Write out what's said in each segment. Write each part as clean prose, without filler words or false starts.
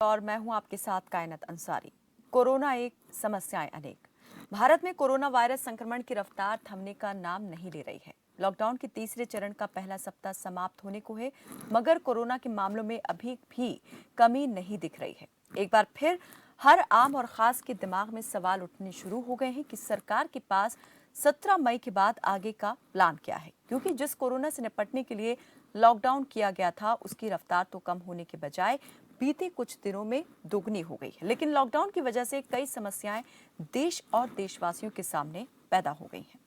और मैं हूं आपके साथ कायनात अंसारी। कोरोना एक, समस्याएं अनेक। भारत में कोरोना वायरस संक्रमण की रफ्तार थमने का नाम नहीं ले रही है। लॉकडाउन के तीसरे चरण का पहला सप्ताह समाप्त होने को है, मगर कोरोना के मामलों में अभी भी कमी नहीं दिख रही है। एक बार फिर हर आम और खास के दिमाग में सवाल उठने शुरू हो गए हैं कि सरकार के पास 17 मई के बाद आगे का प्लान क्या है, क्योंकि जिस कोरोना से निपटने के लिए लॉकडाउन किया गया था उसकी रफ्तार तो कम होने के बजाय बीते कुछ दिनों में दोगुनी हो गई है। लेकिन लॉकडाउन की वजह से कई समस्याएं देश और देशवासियों के सामने पैदा हो गई हैं।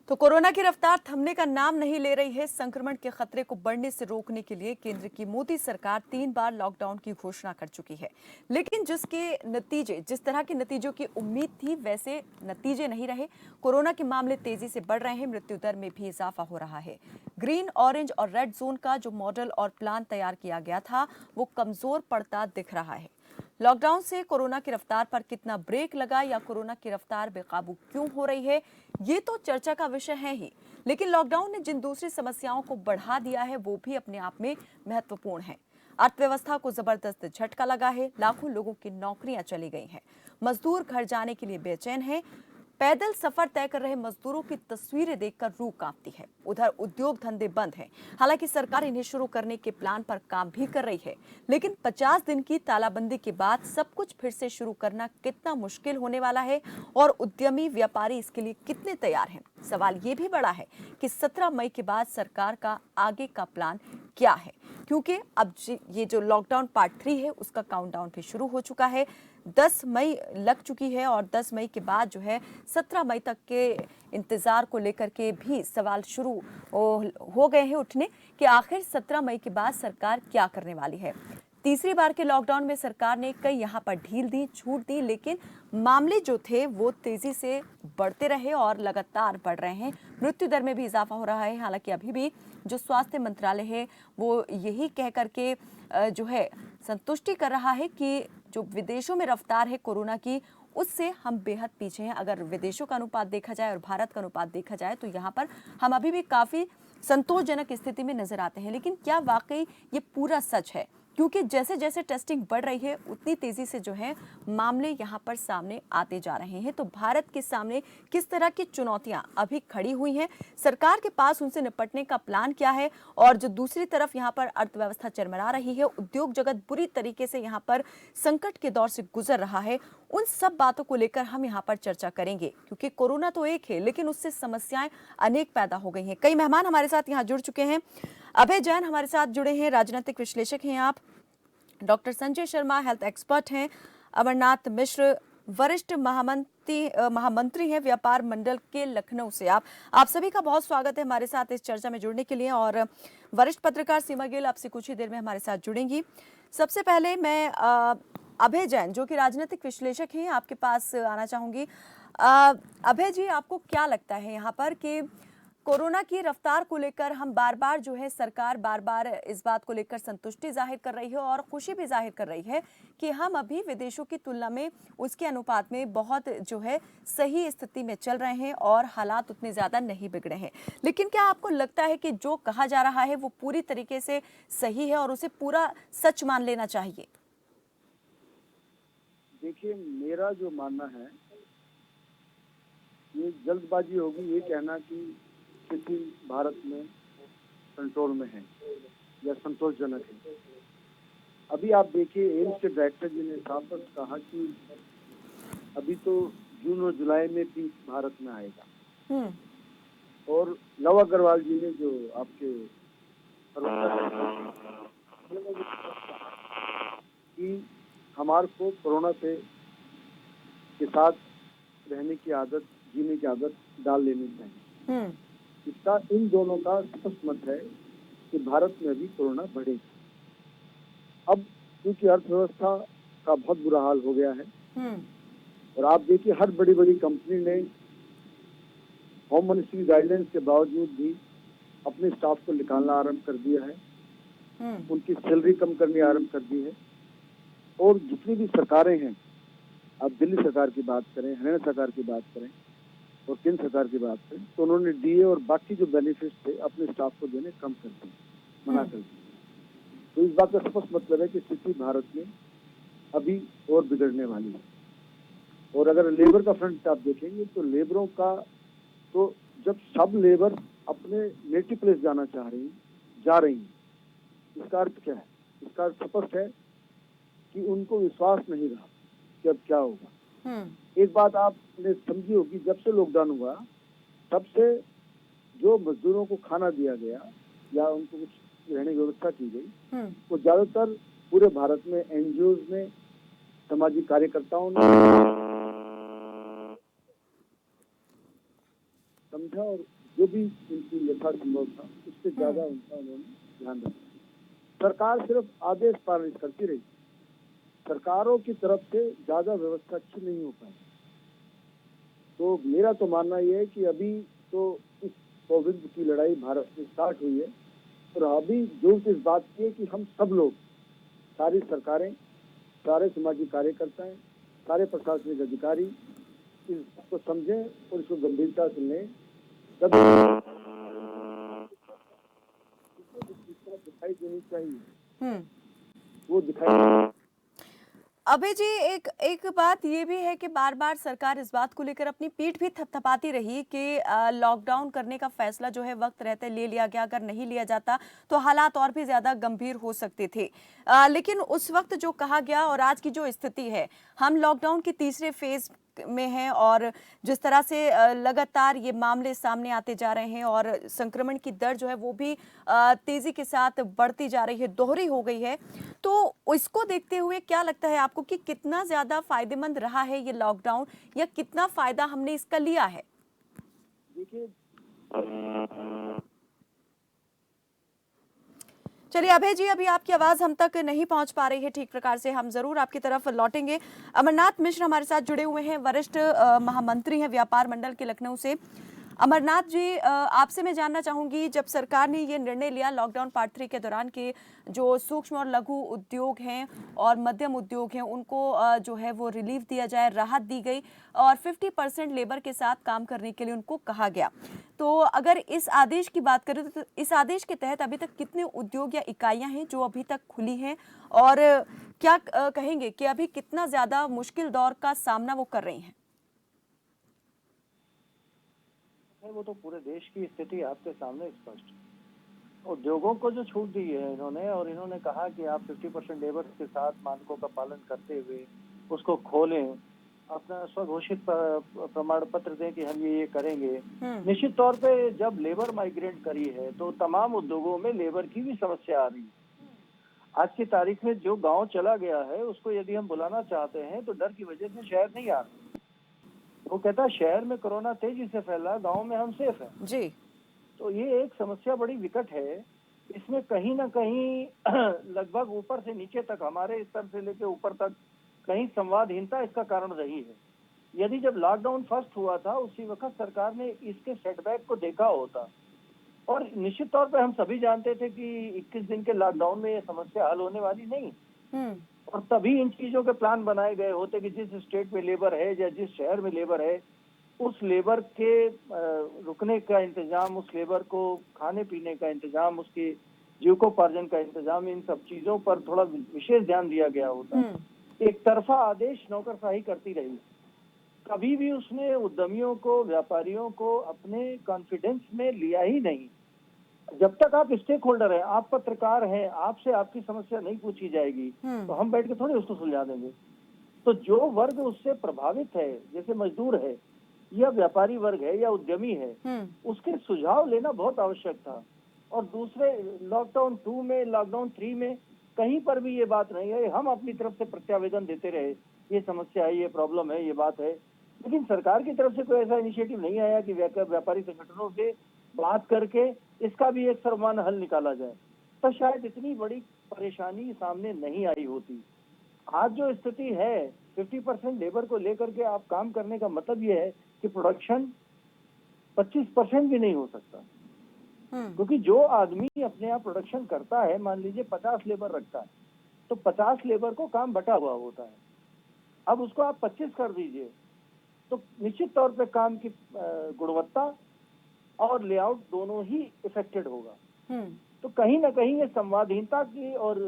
तो कोरोना की रफ्तार थमने का नाम नहीं ले रही है। संक्रमण के खतरे को बढ़ने से रोकने के लिए केंद्र की मोदी सरकार 3 बार लॉकडाउन की घोषणा कर चुकी है, लेकिन जिस तरह के नतीजों की उम्मीद थी वैसे नतीजे नहीं रहे। कोरोना के मामले तेजी से बढ़ रहे हैं, मृत्यु दर में भी इजाफा हो रहा है। ग्रीन, ऑरेंज और रेड जोन का जो मॉडल और प्लान तैयार किया गया था वो कमजोर पड़ता दिख रहा है। लॉकडाउन से कोरोना की रफ्तार पर कितना ब्रेक लगा या कोरोना की रफ्तार बेकाबू क्यों हो रही है, ये तो चर्चा का विषय है ही। लेकिन लॉकडाउन ने जिन दूसरी समस्याओं को बढ़ा दिया है वो भी अपने आप में महत्वपूर्ण है। अर्थव्यवस्था को जबरदस्त झटका लगा है, लाखों लोगों की नौकरियां चली गई हैं, मजदूर घर जाने के लिए बेचैन हैं। पैदल सफर तय कर रहे मजदूरों की तस्वीरें देखकर रूह कांपती है। उधर उद्योग धंधे बंद हैं। हालांकि सरकार इन्हें शुरू करने के प्लान पर काम भी कर रही है, लेकिन 50 दिन की तालाबंदी के बाद सब कुछ फिर से शुरू करना कितना मुश्किल होने वाला है और उद्यमी व्यापारी इसके लिए कितने तैयार हैं। सवाल ये भी बड़ा है कि 17 मई के बाद सरकार का आगे का प्लान क्या है, क्योंकि अब ये जो लॉकडाउन पार्ट 3 है उसका काउंटडाउन भी शुरू हो चुका है। 10 मई लग चुकी है और 10 मई के बाद जो है 17 मई तक के इंतजार को लेकर के भी सवाल शुरू हो गए हैं उठने कि आखिर 17 मई के बाद सरकार क्या करने वाली है। तीसरी बार के लॉकडाउन में सरकार ने कई यहाँ पर ढील दी, छूट दी, लेकिन मामले जो थे वो तेजी से बढ़ते रहे और लगातार बढ़ रहे हैं। मृत्यु दर में भी इजाफा हो रहा है। हालांकि अभी भी जो स्वास्थ्य मंत्रालय है वो यही कह करके जो है संतुष्टि कर रहा है कि जो विदेशों में रफ्तार है कोरोना की उससे हम बेहद पीछे हैं। अगर विदेशों का अनुपात देखा जाए और भारत का अनुपात देखा जाए तो यहाँ पर हम अभी भी काफी संतोषजनक स्थिति में नजर आते हैं। लेकिन क्या वाकई ये पूरा सच है? क्योंकि जैसे जैसे टेस्टिंग बढ़ रही है उतनी तेजी से जो है मामले यहाँ पर सामने आते जा रहे हैं। तो भारत के सामने किस तरह की चुनौतियां अभी खड़ी हुई हैं, सरकार के पास उनसे निपटने का प्लान क्या है, और जो दूसरी तरफ यहाँ पर अर्थव्यवस्था चरमरा रही है, उद्योग जगत बुरी तरीके से यहाँ पर संकट के दौर से गुजर रहा है, उन सब बातों को लेकर हम यहाँ पर चर्चा करेंगे। क्योंकि कोरोना तो एक है लेकिन उससे समस्याएं अनेक पैदा हो गई हैं। कई मेहमान हमारे साथ यहाँ जुड़ चुके हैं। अभय जैन हमारे साथ जुड़े हैं, राजनीतिक विश्लेषक हैं आप। Doctor Sanjay Sharma health expert हैं। अमरनाथ मिश्र वरिष्ठ महामंत्री हैं व्यापार मंडल के लखनऊ से। आप सभी का बहुत स्वागत है हमारे साथ इस चर्चा में जुड़ने के लिए। और वरिष्ठ पत्रकार सीमा गिल आपसे कुछ ही देर में हमारे साथ जुड़ेंगी। सबसे पहले मैं अभय जैन जो कि राजनीतिक विश्लेषक हैं आपके पास आना चाहूंगी। अभय जी, आपको क्या लगता है यहाँ पर कि कोरोना की रफ्तार को लेकर हम बार बार जो है सरकार बार बार इस बात को लेकर संतुष्टि जाहिर कर रही है और खुशी भी जाहिर कर रही है कि हम अभी विदेशों की तुलना में उसके अनुपात में बहुत जो है सही स्थिति में चल रहे हैं और हालात उतने ज्यादा नहीं बिगड़े हैं। लेकिन क्या आपको लगता है कि जो कहा जा रहा है वो पूरी तरीके से सही है और उसे पूरा सच मान लेना चाहिए? देखिए, मेरा जो मानना है ये जल्दबाजी होगी ये कहना कि स्थिति भारत में कंट्रोल में है या संतोषजनक है। अभी आप देखिए, एम्स के डायरेक्टर जी ने साफ कहा कि अभी तो जून और जुलाई में पीक भारत में आएगा। और लव अग्रवाल जी ने जो आपके कि हमारे को कोरोना से के साथ रहने की आदत, जीने की आदत डाल लेनी चाहिए। इसका इन दोनों का स्पष्ट मत है कि भारत में अभी कोरोना बढ़ेगा। अब क्योंकि अर्थव्यवस्था का बहुत बुरा हाल हो गया है और आप देखिए हर बड़ी बड़ी कंपनी ने होम मिनिस्ट्री गाइडलाइंस के बावजूद भी अपने स्टाफ को निकालना आरंभ कर दिया है, उनकी सैलरी कम करनी आरंभ कर दी है। और जितनी भी सरकारें हैं, आप दिल्ली सरकार की बात करें, हरियाणा सरकार की बात करें और केंद्र सरकार की बात करें, तो उन्होंने डीए और बाकी जो बेनिफिट्स थे अपने स्टाफ को देने कम कर दिए, मना कर दिए। तो इस बात का स्पष्ट मतलब है कि स्थिति भारत में अभी और बिगड़ने वाली है। और अगर लेबर का फ्रंट आप देखेंगे तो लेबरों का, तो जब सब लेबर अपने नेटिव प्लेस जाना चाह रही जा रही है, इसका अर्थ क्या है? इसका अर्थ स्पष्ट है कि उनको विश्वास नहीं रहा कि अब क्या होगा। एक बात आपने समझी होगी, जब से लॉकडाउन हुआ तब से जो मजदूरों को खाना दिया गया या उनको कुछ रहने की व्यवस्था की गई, वो ज्यादातर पूरे भारत में एनजीओ ने, सामाजिक कार्यकर्ताओं ने समझा और जो भी उनकी यथासंभव था उससे ज्यादा उनका उन्होंने ध्यान रखा। सरकार सिर्फ आदेश पालन करती रही, सरकारों की तरफ से ज्यादा व्यवस्था अच्छी नहीं हो पाई। तो मेरा तो मानना यह है कि अभी तो इस कोविड की लड़ाई भारत में स्टार्ट हुई है और अभी जरूरत इस बात की है कि हम सब लोग, सारी सरकारें, सारे सामाजिक कार्यकर्ता, सारे प्रशासनिक अधिकारी इसको समझें और इसको गंभीरता से लें। तब दिखाई देनी चाहिए, वो दिखाई। अभय जी, एक बात ये भी है कि बार बार सरकार इस बात को लेकर अपनी पीठ भी थपथपाती रही कि लॉकडाउन करने का फैसला जो है वक्त रहते ले लिया गया, अगर नहीं लिया जाता तो हालात और भी ज्यादा गंभीर हो सकते थे। लेकिन उस वक्त जो कहा गया और आज की जो स्थिति है, हम लॉकडाउन के तीसरे फेज में हैं और जिस तरह से लगातार ये मामले सामने आते जा रहे हैं और संक्रमण की दर जो है वो भी तेजी के साथ बढ़ती जा रही है, दोहरी हो गई है। तो इसको देखते हुए क्या लगता है आपको कि कितना ज्यादा फायदेमंद रहा है ये लॉकडाउन, या कितना फायदा हमने इसका लिया है? देखिए, चलिए अभय जी, अभी आपकी आवाज हम तक नहीं पहुंच पा रही है ठीक प्रकार से, हम जरूर आपकी तरफ लौटेंगे। अमरनाथ मिश्र हमारे साथ जुड़े हुए हैं, वरिष्ठ महामंत्री हैं व्यापार मंडल के लखनऊ से। अमरनाथ जी, आपसे मैं जानना चाहूंगी, जब सरकार ने ये निर्णय लिया लॉकडाउन पार्ट 3 के दौरान के जो सूक्ष्म और लघु उद्योग हैं और मध्यम उद्योग हैं उनको जो है वो रिलीफ दिया जाए, राहत दी गई और 50% लेबर के साथ काम करने के लिए उनको कहा गया। तो अगर इस आदेश की बात करें तो इस आदेश के तहत अभी तक कितने उद्योग या इकाइयां हैं जो अभी तक खुली हैं, और क्या कहेंगे कि अभी कितना ज्यादा मुश्किल दौर का सामना वो कर रही हैं? वो तो पूरे देश की स्थिति आपके सामने स्पष्ट। उद्योगों को जो छूट दी है इन्होंने, और इन्होंने कहा कि आप 50% लेबर के साथ मानकों का पालन करते हुए उसको खोलें, अपना स्वघोषित प्रमाण पत्र दें कि हम ये करेंगे। निश्चित तौर पे जब लेबर माइग्रेट करी है तो तमाम उद्योगों में लेबर की भी समस्या आ रही है। आज की तारीख में जो गांव चला गया है उसको यदि हम बुलाना चाहते हैं तो डर की वजह से शहर नहीं आ रहे। वो कहता है शहर में कोरोना तेजी से फैला, गांव में हम सेफ हैं जी। तो ये एक समस्या बड़ी विकट है। इसमें कहीं ना कहीं लगभग ऊपर से नीचे तक, हमारे स्तर से लेकर ऊपर तक कहीं संवादहीनता इसका कारण रही है। यदि जब लॉकडाउन फर्स्ट हुआ था उसी वक्त सरकार ने इसके सेटबैक को देखा होता, और निश्चित तौर पर हम सभी जानते थे कि 21 दिन के लॉकडाउन में ये समस्या हल होने वाली नहीं, और तभी इन चीजों के प्लान बनाए गए होते कि जिस स्टेट में लेबर है या जिस शहर में लेबर है उस लेबर के रुकने का इंतजाम, उस लेबर को खाने पीने का इंतजाम, उसके जीविकोपार्जन का इंतजाम, इन सब चीजों पर थोड़ा विशेष ध्यान दिया गया होता। एक तरफा आदेश नौकरशाही करती रही, कभी भी उसने उद्यमियों को, व्यापारियों को अपने कॉन्फिडेंस में लिया ही नहीं। जब तक आप स्टेक होल्डर हैं, आप पत्रकार हैं, आपसे आपकी समस्या नहीं पूछी जाएगी तो हम बैठ के थोड़ी उसको सुलझा देंगे। तो जो वर्ग उससे प्रभावित है, जैसे मजदूर है या व्यापारी वर्ग है या उद्यमी है, उसके सुझाव लेना बहुत आवश्यक था। और दूसरे लॉकडाउन 2 में, लॉकडाउन 3 में कहीं पर भी ये बात नहीं है। हम अपनी तरफ से प्रत्यावेदन देते रहे, ये समस्या है, ये प्रॉब्लम है, ये बात है, लेकिन सरकार की तरफ से कोई ऐसा इनिशिएटिव नहीं आया कि व्यापारी संगठनों से बात करके इसका भी एक सर्वमान्य हल निकाला जाए, तो शायद इतनी बड़ी परेशानी सामने नहीं आई होती। आज जो स्थिति है 50% लेबर को लेकर के आप काम करने का मतलब ये है कि प्रोडक्शन 25% भी नहीं हो सकता, क्योंकि जो आदमी अपने आप प्रोडक्शन करता है, मान लीजिए 50 लेबर रखता है, तो 50 लेबर को काम बटा हुआ होता है। अब उसको आप 25 कर दीजिए तो निश्चित तौर पे काम की गुणवत्ता और लेआउट दोनों ही इफेक्टेड होगा। तो कहीं ना कहीं ये संवादहीनता की और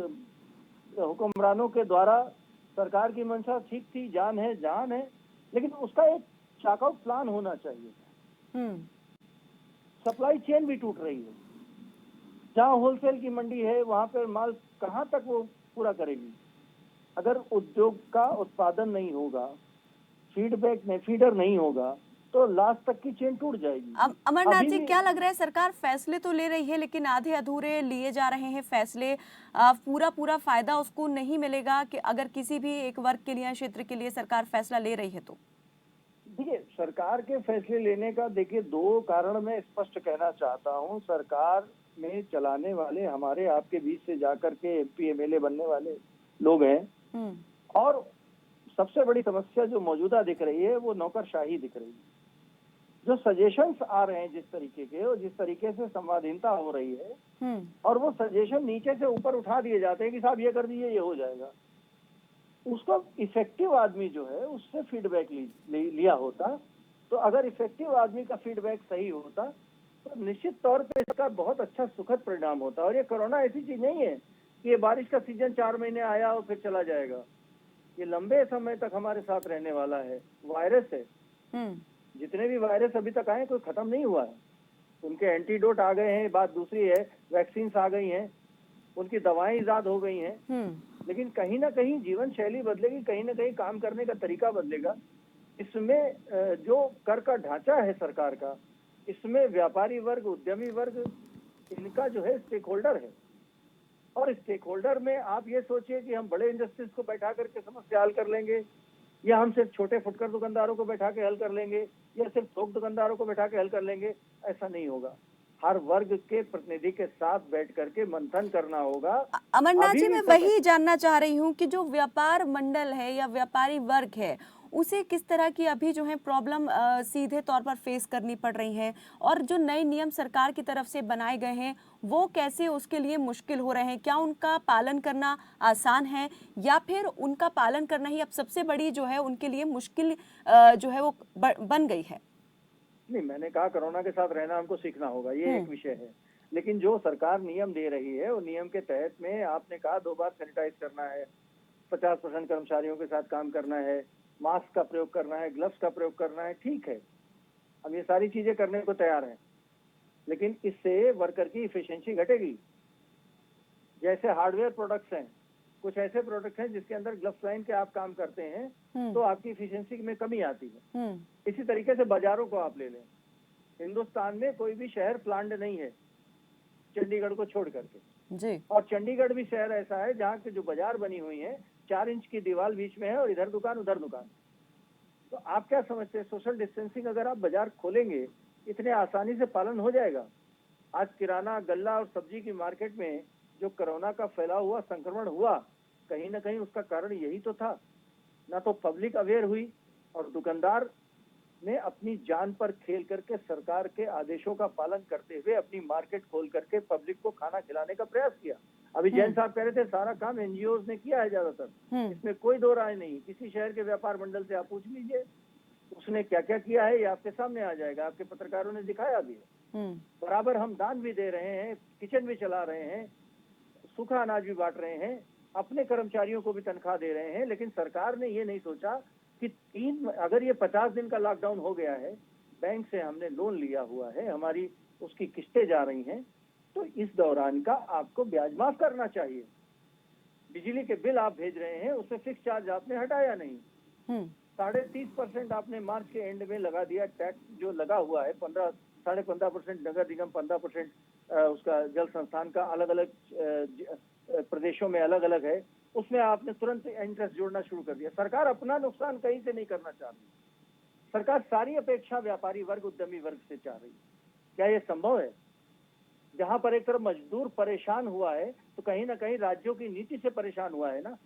हुक्मरानों के द्वारा सरकार की मंशा ठीक थी, जान है जहान है, लेकिन उसका एक चॉकआउट प्लान होना चाहिए। सप्लाई चेन भी टूट रही है। जहाँ होलसेल की मंडी है वहां पर माल कहाँ तक वो पूरा करेगी? अगर उद्योग का उत्पादन नहीं होगा, फीडर नहीं होगा, तो लास्ट तक की चेन टूट जाएगी। अमरनाथ जी, क्या लग रहा है, सरकार फैसले तो ले रही है लेकिन आधे अधूरे लिए जा रहे हैं फैसले, पूरा फायदा उसको नहीं मिलेगा कि अगर किसी भी एक वर्ग के लिए, क्षेत्र के लिए सरकार फैसला ले रही है तो? देखिए, सरकार के फैसले लेने का देखिए 2 कारण मैं स्पष्ट कहना चाहता हूँ। सरकार में चलाने वाले हमारे आपके बीच से जाकर के एमपी एमएलए बनने वाले लोग हैं, और सबसे बड़ी समस्या जो मौजूदा दिख रही है वो नौकरशाही दिख रही है। जो सजेशंस आ रहे हैं जिस तरीके के, और जिस तरीके से संवादहीनता हो रही है, और वो सजेशन नीचे से ऊपर उठा दिए जाते हैं कि साहब ये कर दीजिए, ये हो जाएगा। उसको इफेक्टिव आदमी जो है उससे फीडबैक लिया होता, तो अगर इफेक्टिव आदमी का फीडबैक सही होता तो निश्चित तौर पे इसका बहुत अच्छा सुखद परिणाम होता। और ये कोरोना ऐसी चीज नहीं है कि ये बारिश का सीजन 4 महीने आया और फिर चला जाएगा। ये लंबे समय तक हमारे साथ रहने वाला है। वायरस है, जितने भी वायरस अभी तक आए कोई खत्म नहीं हुआ है। उनके एंटीडोट आ गए हैं, बात दूसरी है, वैक्सीन आ गई हैं, उनकी दवाएं इजाद हो गई हैं, लेकिन कहीं ना कहीं जीवन शैली बदलेगी, कहीं ना कहीं काम करने का तरीका बदलेगा। इसमें जो कर का ढांचा है सरकार का, इसमें व्यापारी वर्ग, उद्यमी वर्ग, इनका जो है स्टेक होल्डर है। और स्टेक होल्डर में आप ये सोचिए कि हम बड़े इंडस्ट्रीज को बैठा करके समस्या हल कर लेंगे, या हम सिर्फ छोटे फुटकर दुकानदारों को बैठा के हल कर लेंगे, या सिर्फ थोक दुकानदारों को बैठा के हल कर लेंगे। ऐसा नहीं होगा। हर वर्ग के प्रतिनिधि के साथ बैठ करके मंथन करना होगा। अमरनाथ जी, मैं वही जानना चाह रही हूँ कि जो व्यापार मंडल है या व्यापारी वर्ग है, उसे किस तरह की अभी जो है प्रॉब्लम सीधे तौर पर फेस करनी पड़ रही है, और जो नए नियम सरकार की तरफ से बनाए गए हैं वो कैसे उसके लिए मुश्किल हो रहे हैं? क्या उनका पालन करना आसान है, या फिर उनका पालन करना ही अब सबसे बड़ी जो है उनके लिए मुश्किल जो है वो बन गई है? नहीं, मैंने कहा कोरोना के साथ रहना हमको सीखना होगा, ये एक विषय है। लेकिन जो सरकार नियम दे रही है, वो नियम के तहत में आपने कहा 2 बार सैनिटाइज करना है, 50% कर्मचारियों के साथ काम करना है, मास्क का प्रयोग करना है, ग्लव्स का प्रयोग करना है, ठीक है, हम ये सारी चीजें करने को तैयार हैं। लेकिन इससे वर्कर की इफिशिएंसी घटेगी। जैसे हार्डवेयर प्रोडक्ट्स हैं, कुछ ऐसे प्रोडक्ट्स हैं जिसके अंदर ग्लव्स लाइन के आप काम करते हैं तो आपकी इफिशिएंसी में कमी आती है। इसी तरीके से बाजारों को आप ले लें। हिंदुस्तान में कोई भी शहर प्लान्ड नहीं है चंडीगढ़ को छोड़ करके जी। और चंडीगढ़ भी शहर ऐसा है जहाँ के जो बाजार बनी हुई है 4 इंच की दीवार बीच में है और इधर दुकान उधर दुकान। तो आप क्या समझते हैं, सोशल डिस्टेंसिंग अगर आप बाजार खोलेंगे इतने आसानी से पालन हो जाएगा? आज किराना, गल्ला और सब्जी की मार्केट में जो कोरोना का फैला हुआ संक्रमण हुआ, कहीं ना कहीं उसका कारण यही तो था। ना तो पब्लिक अवेयर हुई और दुकानदार ने अपनी जान पर खेल करके सरकार के आदेशों का पालन करते हुए अपनी मार्केट खोल करके पब्लिक को खाना खिलाने का प्रयास किया। अभी जैन साहब कह रहे थे सारा काम एनजीओ ने किया है ज्यादातर, इसमें कोई दो राय नहीं। किसी शहर के व्यापार मंडल से आप पूछ लीजिए उसने क्या क्या किया है, ये आपके सामने आ जाएगा, आपके पत्रकारों ने दिखाया भी है। बराबर हम दान भी दे रहे हैं, किचन भी चला रहे हैं, सूखा अनाज भी बांट रहे हैं, अपने कर्मचारियों को भी तनख्वाह दे रहे हैं। लेकिन सरकार ने ये नहीं सोचा कि अगर ये 50 दिन का लॉकडाउन हो गया है, बैंक से हमने लोन लिया हुआ है, हमारी उसकी किस्तें जा रही हैं, तो इस दौरान का आपको ब्याज माफ करना चाहिए। बिजली के बिल आप भेज रहे हैं, उसमें फिक्स चार्ज आपने हटाया नहीं। 30.5% आपने मार्च के एंड में लगा दिया। टैक्स जो लगा हुआ है 15.5% नगर निगम, 15% उसका जल संस्थान का अलग अलग प्रदेशों में अलग अलग है, उसमें आपने तुरंत इंटरेस्ट जोड़ना शुरू कर दिया। सरकार अपना नुकसान कहीं से नहीं करना चाह रही, सरकार सारी अपेक्षा व्यापारी वर्ग, उद्यमी वर्ग से चाह रही। क्या ये संभव है? जहां पर एक तरफ मजदूर परेशान हुआ है तो कहीं ना कहीं राज्यों की नीति से परेशान हुआ है ना।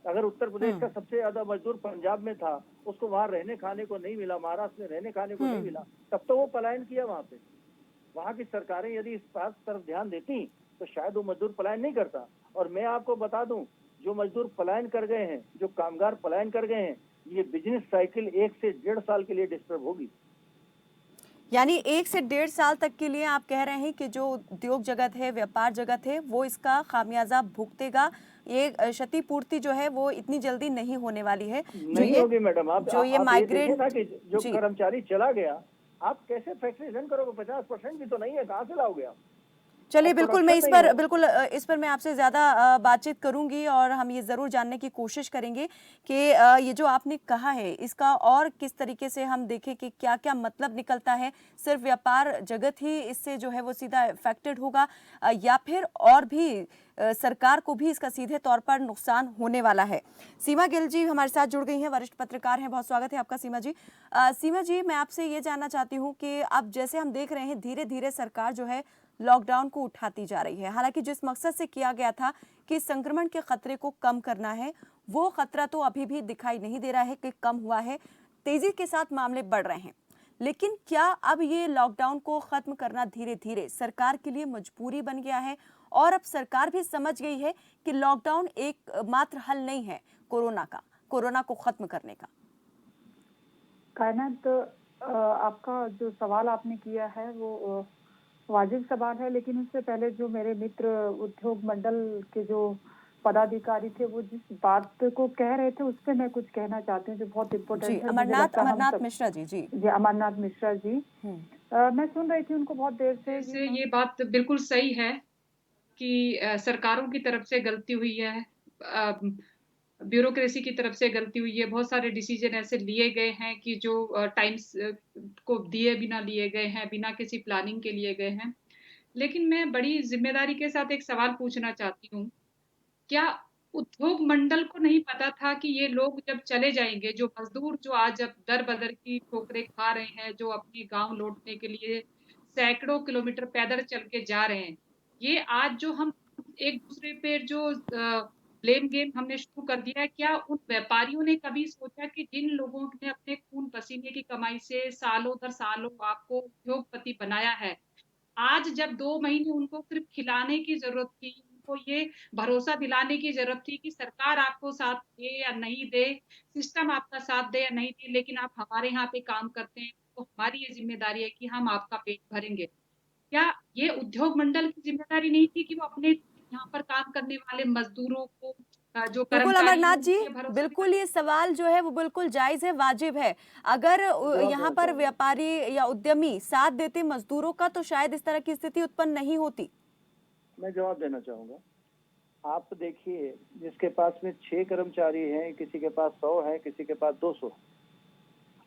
अगर उत्तर प्रदेश का सबसे ज्यादा मजदूर पंजाब में था, उसको वहां रहने खाने को नहीं मिला, महाराष्ट्र में रहने खाने को नहीं मिला, तब तो वो पलायन किया वहां पे। वहां की सरकारें यदि इस बात तरफ ध्यान देती तो शायद वो मजदूर पलायन नहीं करता। और मैं आपको बता दूं जो मजदूर पलायन कर गए हैं, जो कामगार पलायन कर गए हैं, ये बिजनेस साइकिल 1 से 1.5 साल के लिए डिस्टर्ब होगी। यानी 1 से 1.5 साल तक के लिए आप कह रहे हैं कि जो उद्योग जगत है, व्यापार जगत है, वो इसका खामियाजा भुगतेगा। ये क्षतिपूर्ति जो है वो इतनी जल्दी नहीं होने वाली है। नहीं होगी मैडम। आप जो ये आप ये देखिए माइग्रेंट ना कि जो जी कर्मचारी चला गया, आप कैसे फैक्ट्री रन करोगे? 50% भी तो नहीं है, कहाँ से लाओगे आप? चलिए और बिल्कुल मैं प्रोडक्शन इस नहीं पर है। बिल्कुल इस पर मैं आपसे ज़्यादा बातचीत करूंगी और हम ये ज़रूर जानने की कोशिश करेंगे कि ये जो आपने कहा है इसका और किस तरीके से हम देखें कि क्या क्या मतलब निकलता है। सिर्फ व्यापार जगत ही इससे जो है वो सीधा इफेक्टेड होगा या फिर और भी सरकार को भी इसका सीधे तौर पर नुकसान होने वाला है। सीमा गिल जी हमारे साथ जुड़ गई हैं, वरिष्ठ पत्रकार हैं। बहुत स्वागत है आपका सीमा जी। सीमा जी मैं आपसे ये जानना चाहती हूँ कि अब जैसे हम देख रहे हैं धीरे धीरे सरकार जो है लॉकडाउन को उठाती जा रही है। हालांकि जिस मकसद से किया गया था कि संक्रमण के खतरे को कम करना है, वो खतरा तो अभी भी दिखाई नहीं दे रहा है कि कम हुआ है। तेजी के साथ मामले बढ़ रहे हैं, लेकिन क्या अब ये लॉकडाउन को खत्म करना धीरे धीरे सरकार के लिए मजबूरी बन गया है और अब सरकार भी समझ गई है कि लॉकडाउन एक मात्र हल नहीं है कोरोना को खत्म करने का? कायनात, आपका जो सवाल आपने किया है वो वाजिब सवाल है, लेकिन उससे पहले जो मेरे मित्र उद्योग मंडल के जो पदाधिकारी थे वो जिस बात को कह रहे थे उस पर मैं कुछ कहना चाहती हूँ जो बहुत जी इम्पोर्टेंट है। मुझे अमरनाथ लगता है हम अमरनाथ सब मिश्रा जी। जी जी अमरनाथ मिश्रा जी, मैं सुन रही थी उनको बहुत देर से। से ये बात बिल्कुल सही है कि सरकारों की तरफ से गलती हुई है, ब्यूरोक्रेसी की तरफ से गलती हुई है। बहुत सारे डिसीजन ऐसे लिए गए हैं कि जो टाइम्स को दिए बिना लिए गए हैं, बिना किसी प्लानिंग के लिए गए हैं। लेकिन मैं बड़ी जिम्मेदारी के साथ एक सवाल पूछना चाहती हूँ, क्या उद्योग मंडल को नहीं पता था कि ये लोग जब चले जाएंगे, जो मजदूर जो आज अब दर बदर की ठोकरें खा रहे हैं, जो अपने गांव लौटने के लिए सैकड़ों किलोमीटर पैदल चल के जा रहे हैं, ये आज जो हम एक दूसरे पे जो ब्लेम गेम हमने शुरू कर दिया है, क्या उन व्यापारियों ने कभी सोचा कि जिन लोगों ने अपने खून पसीने की कमाई से सालों दर सालों आपको उद्योगपति बनाया है, आज जब 2 महीने उनको सिर्फ खिलाने की ज़रूरत थी, उनको ये भरोसा दिलाने की ज़रूरत थी कि सरकार आपको साथ दे या नहीं दे, सिस्टम आपका साथ दे या नहीं दे, लेकिन आप हमारे यहाँ पे काम करते हैं, तो हमारी ये ज़िम्मेदारी है कि हम आपका पेट भरेंगे। क्या ये उद्योग मंडल की ज़िम्मेदारी नहीं थी कि वो अपने यहाँ पर काम करने वाले मज़दूरों को जो बिल्कुल कर्मचारी हैं, अमरनाथ जी, उनको ये भरोसा बिल्कुल दिलाए? ये सवाल जो है वो बिल्कुल जायज है, वाजिब है। अगर जवाब यहाँ देना पर चाहूंगा। व्यापारी या उद्यमी साथ देते मजदूरों का तो शायद इस तरह की स्थिति उत्पन्न नहीं होती। मैं जवाब देना चाहूंगा। आप देखिए, जिसके पास में 6 कर्मचारी हैं, किसी के पास 100 है, किसी के पास 200।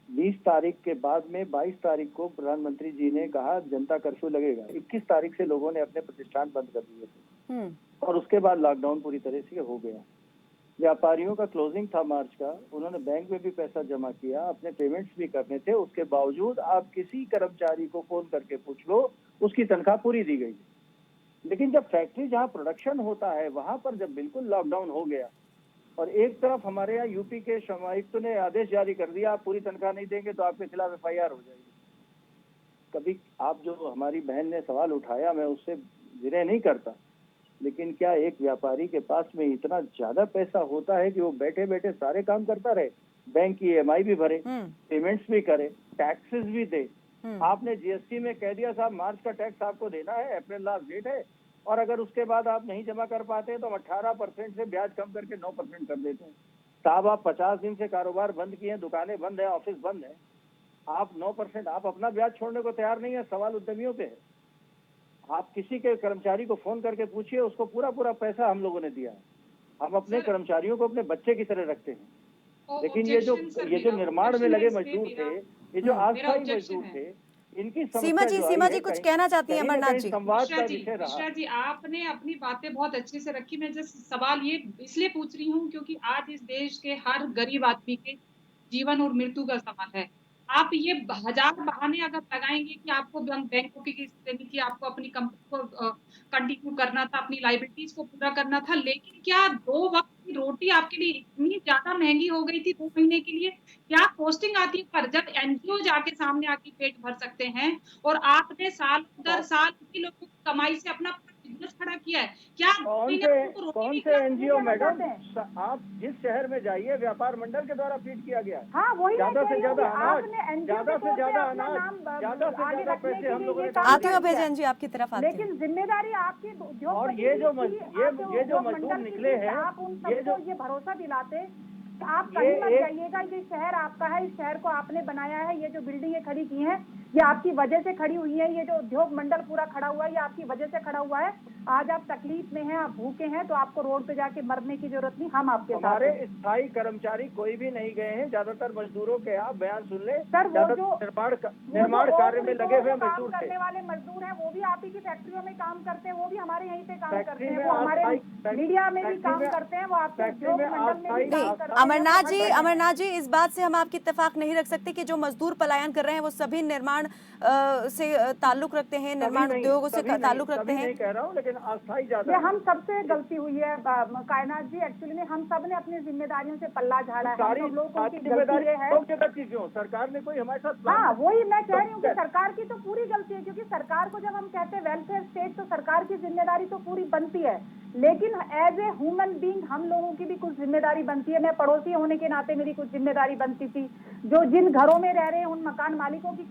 20 तारीख के बाद में 22 तारीख को प्रधानमंत्री जी ने कहा जनता कर्फ्यू लगेगा। 21 तारीख से लोगों ने अपने प्रतिष्ठान बंद कर दिए थे और उसके बाद लॉकडाउन पूरी तरह से हो गया। व्यापारियों का क्लोजिंग था मार्च का, उन्होंने बैंक में भी पैसा जमा किया, अपने पेमेंट्स भी करने थे। उसके बावजूद आप किसी कर्मचारी को फोन करके पूछ लो, उसकी तनख्वाह पूरी दी गई। लेकिन जब फैक्ट्री जहाँ प्रोडक्शन होता है वहां पर जब बिल्कुल लॉकडाउन हो गया और एक तरफ हमारे यहाँ यूपी के श्रम आयुक्त ने आदेश जारी कर दिया, आप पूरी तनख्वाह नहीं देंगे तो आपके खिलाफ FIR हो जाएगी। कभी आप जो हमारी बहन ने सवाल उठाया, मैं उससे विनय नहीं करता, लेकिन क्या एक व्यापारी के पास में इतना ज्यादा पैसा होता है कि वो बैठे बैठे सारे काम करता रहे? बैंक की EMI भी भरे, पेमेंट्स भी करे, टैक्सेस भी दे। आपने GST में कह दिया साहब मार्च का टैक्स आपको देना है, अप्रैल लास्ट डेट है, और अगर उसके बाद आप नहीं जमा कर पाते तो हम 18% से ब्याज कम करके 9% कर देते हैं। साहब आप 50 दिन से कारोबार बंद किए हैं, दुकानें बंद है, ऑफिस बंद है, आप 9%, आप अपना ब्याज छोड़ने को तैयार नहीं है। सवाल उद्यमियों पे है। आप किसी के कर्मचारी को फोन करके पूछिए, उसको पूरा पूरा पैसा हम लोगों ने दिया है। हम अपने कर्मचारियों को अपने बच्चे की तरह रखते हैं। लेकिन ये जो निर्माण में लगे मजदूर थे, ये जो अस्थायी मजदूर थे, इनकी सीमा जी कुछ कहना चाहती हैं अमरनाथ जी? संवाद का विषय रहा। मिश्रा जी, आपने अपनी बातें बहुत अच्छे से रखी। मैं जस्ट सवाल ये इसलिए पूछ रही हूँ क्योंकि आज इस देश के हर गरीब आदमी के जीवन और मृत्यु का सवाल है। आप ये हजार बहाने अगर लगाएंगे कि आपको बैंकों की किस्त देनी थी, आपको अपनी कंपनी को कंटिन्यू करना था, अपनी लाइबिलिटीज को पूरा करना था, लेकिन क्या 2 वक्त की रोटी आपके लिए इतनी ज्यादा महंगी हो गई थी 2 महीने के लिए? क्या पोस्टिंग आती है पर जब NGO जाके सामने आके पेट भर सकते हैं और आपने साल दर साल इन्हीं लोगों की कमाई से अपना बिजनेस खड़ा किया है, क्या कौन उनको रोटी कौन नहीं से खिला? एनजीओ ये मैडम, बताते हैं। आप जिस शहर में जाइए व्यापार मंडल के द्वारा फीड किया गया है। हाँ वही मैं ज्यादा कह से रही हूँ ज्यादा कि अनाज, आपने एनजीओ ज्यादा के से तौर पे ज्यादा अपना अनाज, नाम ज्यादा से आगे ज्यादा रखने पैसे के हम लिए लोगों ये ने काम आती हूँ अभय किया है। जैन जी, आपकी तरफ आती हूँ। लेकिन जिम्मेदारी आपकी और उद्योगपति ये जो की, आपके ये जो उद्योग मजदूर मंडल की निकले थी, हैं, आप उन ये सबको जो ये भरोसा दिलाते कि आप ये कहीं मत एक जाइएगा, ये शहर आपका है, इस शहर को आपने बनाया है, ये जो बिल्डिंगें खड़ी की हैं ये आपकी वजह से खड़ी हुई है, ये जो उद्योग मंडल पूरा खड़ा हुआ है ये आपकी वजह से खड़ा हुआ है। आज आप तकलीफ में हैं, आप भूखे हैं, तो आपको रोड पे जाके मरने की जरूरत नहीं, हम आपके साथ हमारे हैं। स्थायी कर्मचारी कोई भी नहीं गए हैं। ज्यादातर मजदूरों के आप बयान सुन ले, सर वो ज्यादातर जो निर्माण कार्य में लगे हुए काम मजदूर थे। करने वाले मजदूर हैं वो भी आप ही की फैक्ट्रियों में काम करते हैं, वो भी हमारे यहीं पे काम करते फैक्ट्री हैं, में वो हमारे अस्थायी मीडिया में भी फैक्ट्री काम में करते हैं, वो आपके फैक्ट्री उद्योग में मंडल में भी अस्थायी काम नहीं, करते हैं। अमरनाथ जी, इस बात से हम आपकी इत्तेफाक नहीं रख सकते कि जो मजदूर पलायन कर रहे हैं वो सभी निर्माण से ताल्लुक रखते हैं, निर्माण उद्योगों से ताल्लुक रखते सभी हैं। नहीं कह रहा हूँ, लेकिन अस्थायी ज्यादा ये है। हम सबसे गलती हुई है कायनात जी, एक्चुअली में हम सब ने अपनी जिम्मेदारियों से पल्ला झाड़ा है, हम सारी सब लोगों सारी की गलती जिम्मेदारी ये है। लोग जगह की क्यों? सरकार ने कोई हमारे साथ प्लान हाँ नहीं वही मैं कह तो रही हूँ कि सरकार की तो पूरी गलती है, क्योंकि सरकार को जब हम कहते हैं वेलफेयर स्टेट तो सरकार की जिम्मेदारी तो पूरी बनती है, लेकिन एज ए ह्यूमन बीइंग हम लोगों की भी कुछ जिम्मेदारी बनती है। मैं पड़ोसी होने के नाते मेरी कुछ जिम्मेदारी बनती थी, जो जिन घरों में रह रहे हैं उन मकान मालिकों की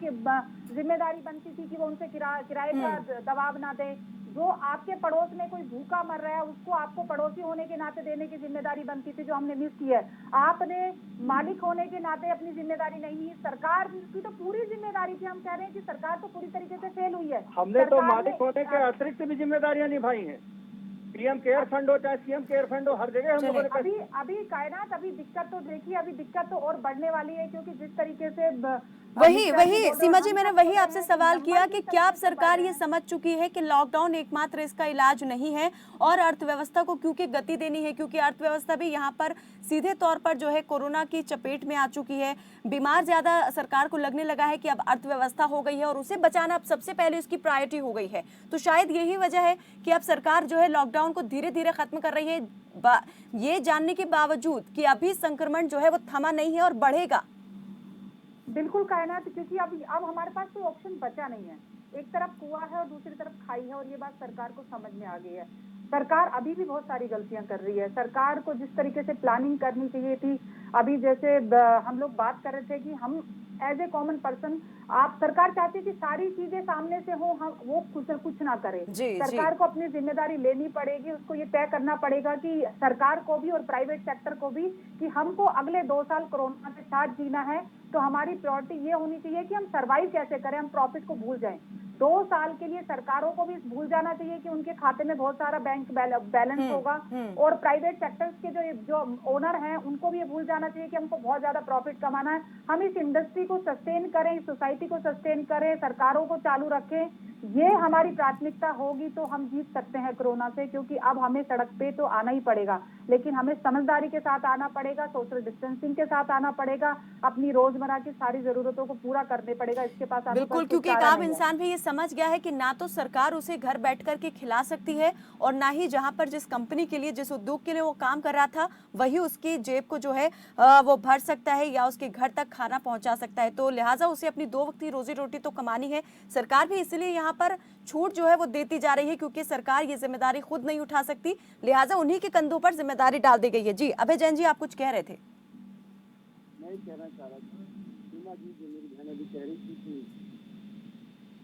जिम्मेदारी बनती थी कि वो उनसे किराए का दबाव ना दे। जो आपके पड़ोस में कोई भूखा मर रहा है उसको आपको पड़ोसी होने के नाते देने की जिम्मेदारी बनती थी, जो हमने मिस की है। आपने मालिक होने के नाते अपनी जिम्मेदारी नहीं ली, सरकार की तो पूरी जिम्मेदारी थी। हम कह रहे हैं कि सरकार तो पूरी तरीके से फेल हुई है। हमने तो सरकार मालिक होने के अतिरिक्त भी जिम्मेदारियां निभाई हैं। पीएम केयर फंड हो चाहे सीएम केयर फंड हो, हर जगह हम लोगों ने अभी कायनात अभी दिक्कत तो देखिए, अभी दिक्कत तो और बढ़ने वाली है, क्योंकि जिस तरीके से वही सीमा जी, मैंने वही आपसे सवाल किया कि क्या अब अब सरकार ये समझ चुकी है कि लॉकडाउन एकमात्र इसका इलाज नहीं है और अर्थव्यवस्था को क्योंकि गति देनी है, क्योंकि अर्थव्यवस्था भी यहाँ पर सीधे तौर पर जो है कोरोना की चपेट में आ चुकी है, बीमार ज्यादा सरकार को लगने लगा है कि अब अर्थव्यवस्था हो गई है और उसे बचाना अब सबसे पहले उसकी प्रायोरिटी हो गई है। तो शायद यही वजह है कि अब सरकार जो है लॉकडाउन को धीरे धीरे खत्म कर रही है, ये जानने के बावजूद कि अभी संक्रमण जो है वो थमा नहीं है और बढ़ेगा। बिल्कुल कायनात, क्योंकि अब हमारे पास कोई ऑप्शन बचा नहीं है। एक तरफ कुआं है और दूसरी तरफ खाई है, और ये बात सरकार को समझ में आ गई है। सरकार अभी भी बहुत सारी गलतियां कर रही है। सरकार को जिस तरीके से प्लानिंग करनी चाहिए थी, अभी जैसे हम लोग बात कर रहे थे कि हम एज ए कॉमन पर्सन, आप सरकार चाहती है कि सारी चीजें सामने से हो, हम वो कुछ ना करे। सरकार को अपनी जिम्मेदारी लेनी पड़ेगी, उसको ये तय करना पड़ेगा कि सरकार को भी और प्राइवेट सेक्टर को भी कि हमको अगले 2 साल कोरोना के साथ जीना है, तो हमारी प्रायोरिटी ये होनी चाहिए कि हम सर्वाइव कैसे करें, हम प्रॉफिट को भूल जाएं। 2 साल के लिए सरकारों को भी भूल जाना चाहिए कि उनके खाते में बहुत सारा बैंक बैलेंस होगा, और प्राइवेट सेक्टर्स के जो ओनर हैं उनको भी ये भूल जाना चाहिए कि हमको बहुत ज्यादा प्रॉफिट कमाना है। हम इस इंडस्ट्री को सस्टेन करें, इस सोसाइटी को सस्टेन करें, सरकारों को चालू रखें, ये हमारी प्राथमिकता होगी तो हम जीत सकते हैं कोरोना से। क्योंकि अब हमें सड़क पे तो आना ही पड़ेगा, लेकिन हमें समझदारी के साथ आना पड़ेगा, सोशल डिस्टेंसिंग के साथ आना पड़ेगा, अपनी रोजमर्रा की सारी जरूरतों को पूरा करने पड़ेगा। इसके पास बिल्कुल, क्योंकि एक आम इंसान भी ये समझ गया है कि ना तो सरकार उसे घर बैठ कर के खिला सकती है और ना ही जहां पर जिस कंपनी के लिए, जिस उद्योग के लिए वो काम कर रहा था वही उसकी जेब को जो है वो भर सकता है या उसके घर तक खाना पहुंचा सकता है। तो लिहाजा उसे अपनी 2 वक्त की रोजी रोटी तो कमानी है। सरकार भी इसलिए यहाँ पर छूट जो है वो देती जा रही है, क्योंकि सरकार ये जिम्मेदारी खुद नहीं उठा सकती, लिहाजा उन्हीं के कंधों पर जिम्मेदारी डाल दी गई है। जी अभय जैन जी, आप कुछ कह रहे थे। मैं कहना चाह रहा था, सीमा जी जो मेरी बहन अभी कह रही थी कि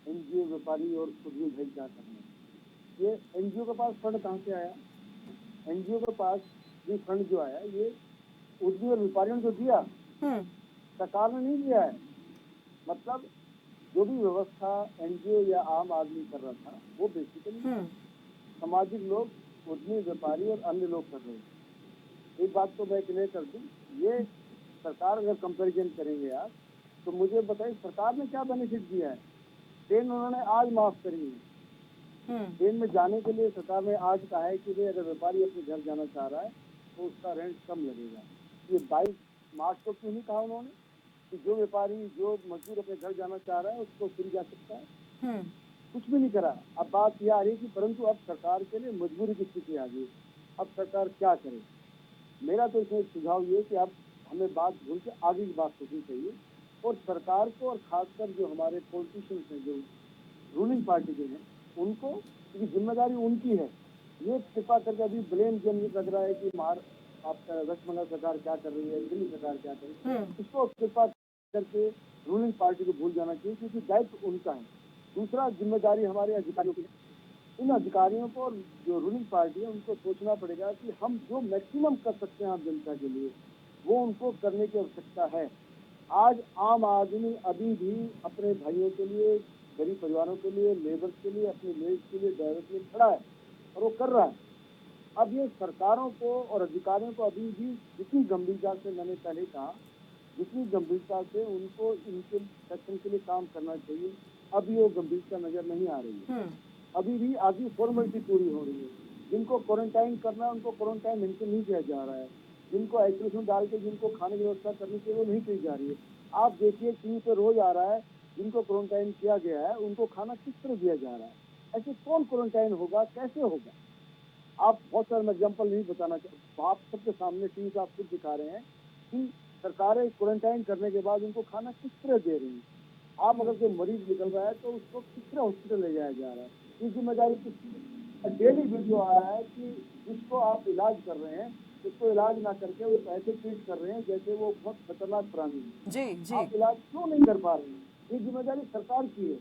एनजीओ व्यापारी और उद्योग भाई क्या करना, ये एनजीओ के पास फंड कहाँ से आया? एनजीओ के पास ये फंड जो आया ये उद्योग और व्यापारियों ने जो दिया, सरकार ने नहीं दिया है। मतलब जो भी व्यवस्था एनजीओ या आम आदमी कर रहा था वो बेसिकली सामाजिक लोग, उद्यमी, व्यापारी और अन्य लोग कर रहे हैं। एक बात तो मैं क्लियर कर दूं, ये सरकार अगर कंपैरिजन करेंगे आप तो मुझे बताइए सरकार ने क्या बेनिफिट दिया है? ट्रेन उन्होंने आज माफ करी है। ट्रेन में जाने के लिए सरकार ने आज कहा है कि भाई अगर व्यापारी अपने घर जाना चाह रहा है तो उसका रेंट कम लगेगा। ये 22 मार्च को क्यों नहीं कहा उन्होंने कि जो व्यापारी, जो मजदूर अपने घर जाना चाह रहा है उसको फ्री जा सकता है? कुछ भी नहीं करा। अब बात यह आ रही है कि परंतु अब सरकार के लिए मजबूरी की स्थिति आ गई, अब सरकार क्या करे? मेरा तो इसमें सुझाव ये कि अब हमें बात भूल के आगे की बात सोचनी चाहिए, और सरकार को और खासकर जो हमारे पॉलिटिशियंस हैं, जो रूलिंग पार्टी के हैं, उनको क्योंकि जिम्मेदारी उनकी है। ये कृपा करके अभी ब्लेम गेम ये लग रहा है कि आपका वेस्ट बंगाल सरकार क्या कर रही है, दिल्ली सरकार क्या कर रही है, इसको कृपा करके रूलिंग पार्टी को भूल जाना चाहिए, क्योंकि दायित्व उनका है। दूसरा, जिम्मेदारी हमारे अधिकारियों की है। इन अधिकारियों को और जो रूलिंग पार्टी है उनको सोचना पड़ेगा कि हम जो मैक्सिमम कर सकते हैं आम जनता के लिए, वो उनको करने की आवश्यकता है। आज आम आदमी अभी भी अपने भाइयों के लिए, गरीब परिवारों के लिए, लेबर के लिए, अपने मेज के लिए, ड्राइवर के लिए खड़ा है और वो कर रहा है। अब ये सरकारों को और अधिकारियों को अभी भी जितनी गंभीरता से, मैंने पहले कहा, जितनी गंभीरता से उनको इनके सेक्शन के लिए काम करना चाहिए, अभी वो गंभीरता नजर नहीं आ रही है। अभी भी आधी फॉर्मेलिटी पूरी हो रही है। जिनको क्वारंटाइन करना है उनको क्वारंटाइन इनसे नहीं किया जा रहा है। जिनको आइसोलेशन डाल के जिनको खाने की व्यवस्था करनी चाहिए वो नहीं की जा रही है। आप देखिए टीवी पे रोज आ रहा है, जिनको क्वारंटाइन किया गया है उनको खाना किस तरह दिया जा रहा है। ऐसे कौन क्वारंटाइन होगा, कैसे होगा? आप बहुत सारे मैं एग्जाम्पल नहीं बताना चाहता, आप सबके सामने टीवी पे आप खुद दिखा रहे हैं कि सरकारें क्वारंटाइन करने के बाद उनको खाना किस तरह दे रही है। आप अगर कोई मरीज निकल रहा है तो उसको किस तरह हॉस्पिटल ले जाया जा रहा है, ये जिम्मेदारी किसकी? डेली वीडियो आ रहा है कि जिसको आप इलाज कर रहे हैं उसको इलाज ना करके वो ऐसे ट्रीट कर रहे हैं जैसे वो बहुत खतरनाक प्राणी है। जी जी। आप इलाज क्यों नहीं कर पा रहे हैं? ये जिम्मेदारी सरकार की है,